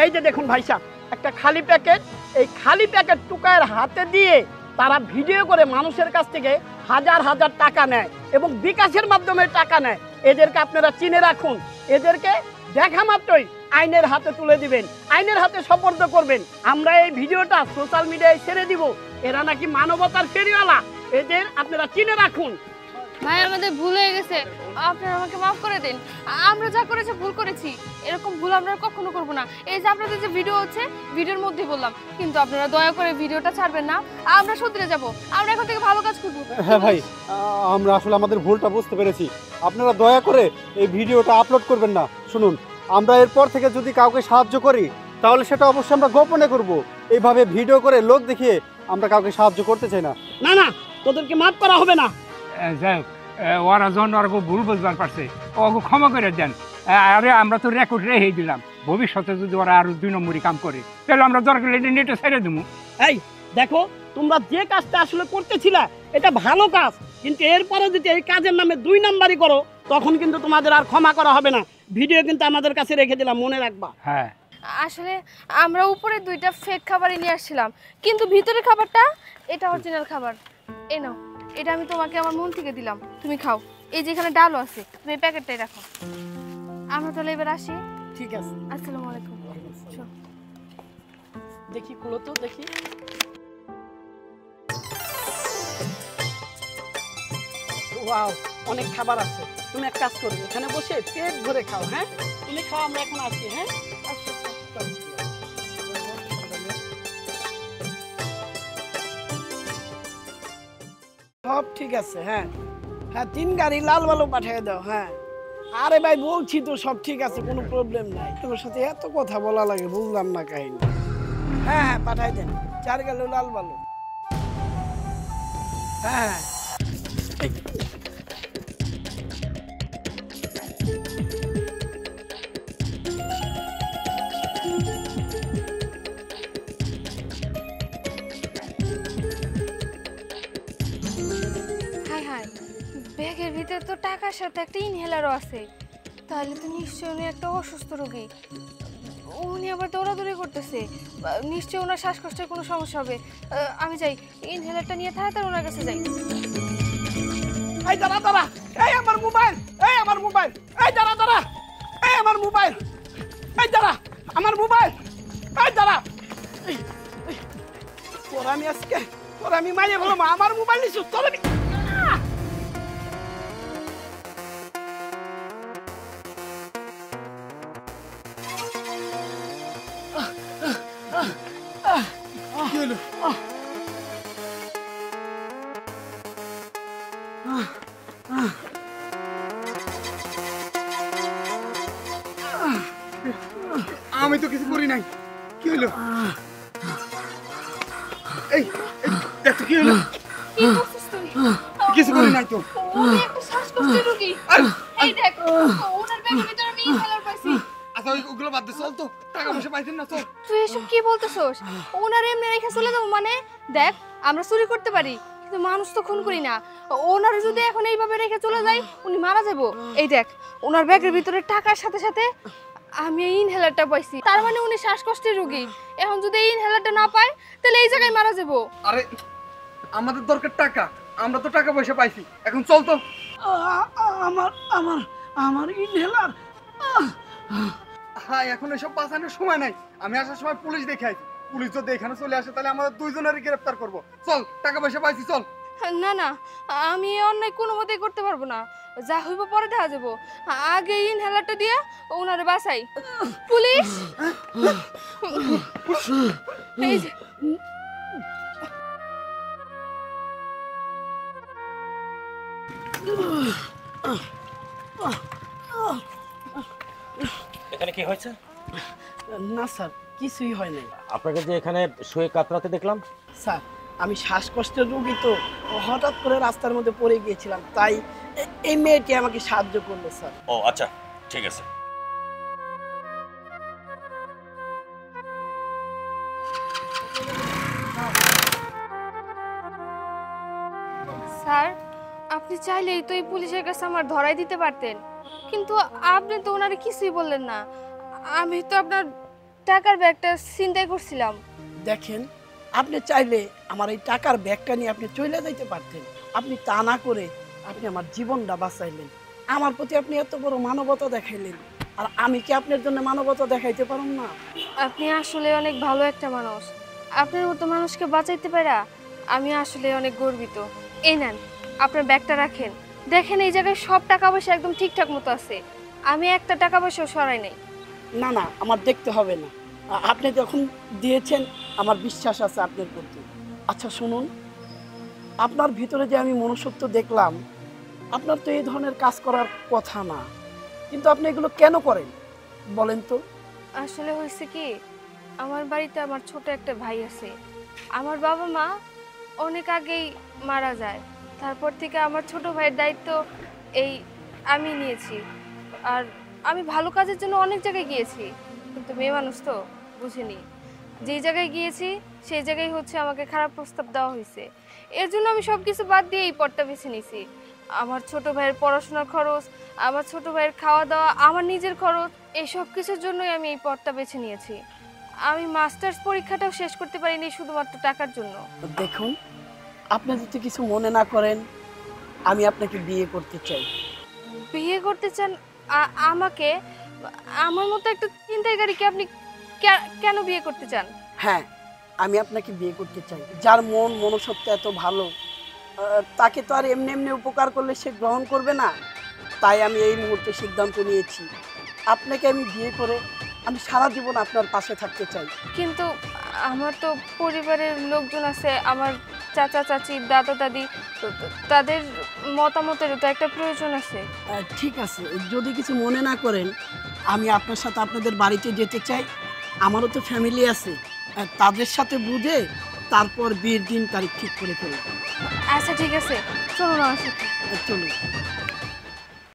Speaker 5: এই যে দেখুন ভাই সাহেব, একটা খালি প্যাকেট, এই খালি প্যাকেট টুকায়ের হাতে দিয়ে তারা ভিডিও করে মানুষের কাছ থেকে হাজার হাজার টাকা নেয় এবং বিকাশের মাধ্যমে টাকা নেয়। এদেরকে আপনারা চিনে রাখুন, এদেরকে দেখা মাত্রই আইনের হাতে তুলে দিবেন, আইনের হাতে সোপর্দ করবেন। আমরা এই ভিডিওটা সোশ্যাল মিডিয়ায় ছেড়ে দিব। এরা নাকি মানবতার ফেরিওয়ালা, এদের আপনারা চিনে রাখুন।
Speaker 1: ভাই আমাদের ভুল হয়ে গেছে, আপনারা আমাকে মাফ করে দিন। আমরা যা করেছি ভুল করেছি, এরকম ভুল আমরা কখনো করব না। এই যে আপনাদের যে ভিডিও হচ্ছে ভিডিওর মধ্যে বললাম, কিন্তু আপনারা দয়া করে ভিডিওটা ছাড়বেন না। আমরা শুধরে যাব, আমরা এখন থেকে ভালো কাজ করব।
Speaker 7: হ্যাঁ ভাই, আমরা আসলে আমাদের ভুলটা বুঝতে পেরেছি। আপনারা দয়া করে এই ভিডিওটা আপলোড করবেন না। শুনুন, আমরা এরপর থেকে যদি কাউকে সাহায্য করি তাহলে সেটা অবশ্যই আমরা গোপনে করব। এইভাবে ভিডিও করে লোক দেখিয়ে আমরা কাউকে সাহায্য করতে চাই না।
Speaker 5: না না, তোদেরকে মাফ করা হবে না।
Speaker 4: যাই হোক, ওরা যখন ওরা ভুল বুঝবার পারছে ওকে ক্ষমা করে দেন। আরে আমরা তো রেকর্ড রেখে দিলাম, ভবিষ্যতে যদি ওরা আরো 2 নম্বরই কাম করে তাহলে আমরা দরকার নেটে ছেড়ে দেবো।
Speaker 5: এই দেখো, তোমরা যে কাজটা আসলে করতেছিলা এটা ভালো কাজ, কিন্তু এরপরে যদি এই কাজের নামে 2 নাম্বারই করো তখন কিন্তু তোমাদের আর ক্ষমা করা হবে না। ভিডিও কিন্তু আমাদের কাছে রেখে দিলাম, মনে রাখবা।
Speaker 4: হ্যাঁ,
Speaker 1: আসলে আমরা উপরে 2টা ফেক খাবারই নিয়ে আসছিলাম, কিন্তু ভিতরের খাবারটা এটা অরিজিনাল খাবার। এই নাও, এটা আমি তোমাকে আমার মন থেকে দিলাম, তুমি খাও। এই যেখানে ডালও আছে, তুমি এই প্যাকেটটাই রাখো। আমরা তাহলে এবার আসি।
Speaker 5: ঠিক আছে,
Speaker 1: আসসালামু আলাইকুম।
Speaker 5: দেখি খুলো তো দেখি। ওয়াও, অনেক খাবার আছে। তুমি এক কাজ করো, এখানে বসে পেট ভরে খাও। হ্যাঁ তুমি খাও, আমরা এখন আসি। হ্যাঁ সব ঠিক আছে। হ্যাঁ হ্যাঁ, 3 গাড়ি লাল বালু পাঠিয়ে দাও। হ্যাঁ আরে ভাই বলছি তো সব ঠিক আছে, কোনো প্রবলেম নাই। তোমার সাথে এত কথা বলা লাগে, বুঝলাম না কাহিনী। হ্যাঁ হ্যাঁ পাঠাই দেন, 4 গালু লাল বালু। হ্যাঁ
Speaker 1: হাই হাই, ব্যাগের ভিতরে তো টাকার সাথে একটা ইনহেলারও আছে, তাহলে তো নিশ্চয়ই উনি একটা অসুস্থ রোগী। উনি আবার দৌড়াদৌড়ি করতেছে, নিশ্চয়ই ওনার শ্বাসকষ্টের কোনো সমস্যা হবে। আমি যাই, ইনহেলারটা নিয়ে তাড়াতাড়ি ওনার কাছে যাই।
Speaker 5: এই দাঁড়া দাঁড়া, এই আমার মোবাইল, এই আমার মোবাইল, এই দাঁড়া দাঁড়া, এই আমার মোবাইল, এই দাঁড়া আমার মোবাইল, দাঁড়া তোর আমি আজকে তোর আমি মাইরে বললাম আমার মোবাইল নিছু তোর আমি
Speaker 14: কি হলো আমি তো কিছু করি নাই কি হলো এই দেখ তো কি হলো
Speaker 1: কি করছিস তুই
Speaker 14: কিছু করি নাই তো
Speaker 1: উনি একটা শ্বাসকষ্টের রোগী এই দেখ ওনার ব্যাগের ভিতরে আমি ইনহেলার পাইছি
Speaker 14: আচ্ছা ওগুলো বাদ দে চল তো টাকা পয়সা পাইছেন না চল
Speaker 1: তুই এসব কি বলতেছস ওনার এমনি রেখে চলে যাবো মানে দেখ আমরা চুরি করতে পারি কিন্তু মানুষ তো খুন করি না ওনার যদি এখন এইভাবে রেখে চলে যাই উনি মারা যাবো এই দেখ ওনার ব্যাগের ভিতরে টাকার সাথে সাথে আমি এই ইনহেলারটা পাইছি তার মানে উনি শ্বাসকষ্টের রোগী এখন যদি এই ইনহেলারটা না পায় তাহলে এই জায়গায় মারা যাবো
Speaker 14: আরে আমাদের দরকার টাকা আমরা তো টাকা পয়সা পাইছি এখন চল তো
Speaker 5: আমার আমার আমার ইনহেলার
Speaker 14: হ্যাঁ এখন এসব বাঁচানোর সময় নাই আমি আসার সময় পুলিশ দেখে আইছি পুলিশ যদি এখানে চলে আসে তাহলে আমাদের দুইজনেরই গ্রেফতার করব চল টাকা পয়সা পাইছি চল
Speaker 1: না না আমি এই অন্যায় কোনো মতেই করতে পারবো না যা হইব পরে দেখা যাবো আগে ইনহেলারটা দিয়ে ওনারে বাঁচাই পুলিশ এই যে
Speaker 15: এখানে কি হয়েছে?
Speaker 5: না স্যার কিছুই হয় নাই
Speaker 15: আপনাকে যে এখানে শুয়ে কাতরাতে দেখলাম।
Speaker 5: স্যার আমি শ্বাসকষ্টের রোগী তো হঠাৎ করে রাস্তার মধ্যে পড়ে গিয়েছিলাম তাই এই মেয়েটি আমাকে সাহায্য করলো স্যার
Speaker 15: ও আচ্ছা ঠিক আছে।
Speaker 1: স্যার আপনি চাইলেই তো এই পুলিশের কাছে আমার ধরাই দিতে পারতেন কিন্তু আপনি তো ওনারে কিছুই বললেন না আমি তো আপনার টাকার ব্যাগটা ছিনতাই করছিলাম
Speaker 5: দেখেন আপনি চাইলে আমার এই টাকার ব্যাগটা নিয়ে আপনি চলে যাইতে পারতেন আপনি তা না করে আপনি আমার জীবনটা বাঁচাইলেন আমার প্রতি আপনি এত বড় মানবতা দেখাইলেন আর আমি কি আপনার জন্য মানবতা দেখাইতে পারুম না
Speaker 1: আপনি আসলে অনেক ভালো একটা মানুষ আপনার মতো মানুষকে বাঁচাইতে পারা আমি আসলে অনেক গর্বিত এই নেন আপনার ব্যাগটা রাখেন দেখেন এই জায়গায় সব টাকা পয়সা একদম ঠিকঠাক মতো আছে আমি একটা টাকা পয়সাও সরাই নাই
Speaker 5: না না আমার দেখতে হবে না আপনি যখন দিয়েছেন আমার বিশ্বাস আছে আপনার প্রতি আচ্ছা শুনুন আপনার ভিতরে যে আমি মনুষ্যত্ব দেখলাম আপনার তো এই ধরনের কাজ করার কথা না কিন্তু আপনি এগুলো কেন করেন বলেন তো
Speaker 1: আসলে হয়েছে কি আমার বাড়িতে আমার ছোট একটা ভাই আছে আমার বাবা মা অনেক আগেই মারা যায় তারপর থেকে আমার ছোট ভাইয়ের দায়িত্ব এই আমি নিয়েছি আর আমি ভালো কাজের জন্য অনেক জায়গায় গিয়েছি কিন্তু মেয়ে মানুষ তো বুঝিনি যেই জায়গায় গিয়েছি সেই জায়গায় হচ্ছে আমাকে খারাপ প্রস্তাব দেওয়া হয়েছে এর জন্য আমি সব কিছু বাদ দিয়ে এই পথটা বেছে নিয়েছি আমার ছোট ভাইয়ের পড়াশোনার খরচ আমার ছোট ভাইয়ের খাওয়া দাওয়া আমার নিজের খরচ এই সব কিছুর জন্যই আমি এই পথটা বেছে নিয়েছি আমি মাস্টার্স পরীক্ষাটাও শেষ করতে পারিনি শুধুমাত্র টাকার জন্য
Speaker 5: দেখুন আপনি যদি কিছু মনে না করেন আমি আপনাকে বিয়ে করতে চাই
Speaker 1: বিয়ে করতে চান আমাকে আমার মতো একটা চিন্তাকারীকে আপনি কেন বিয়ে করতে চান
Speaker 5: হ্যাঁ আমি আপনাকে বিয়ে করতে চাই যার মন মনুষ্যত্ব এত ভালো তাকে তো আর এমনি এমনি উপকার করলে সে গ্রহণ করবে না তাই আমি এই মুহূর্তে সিদ্ধান্ত নিয়েছি আপনাকে আমি বিয়ে করে আমি সারা জীবন আপনার পাশে থাকতে চাই
Speaker 1: কিন্তু আমার তো পরিবারের লোকজন আছে আমার চাচা চাচি দাদা দাদি তাদের মতামতেরও তো একটা প্রয়োজন আছে
Speaker 5: ঠিক আছে যদি কিছু মনে না করেন আমি আপনার সাথে আপনাদের বাড়িতে যেতে চাই আমারও তো ফ্যামিলি আছে তাদের সাথে বুঝে তারপর বিয়ের দিন তারিখ ঠিক করে ফেলব
Speaker 1: আচ্ছা ঠিক আছে চলো না আমার সাথে
Speaker 5: চলুন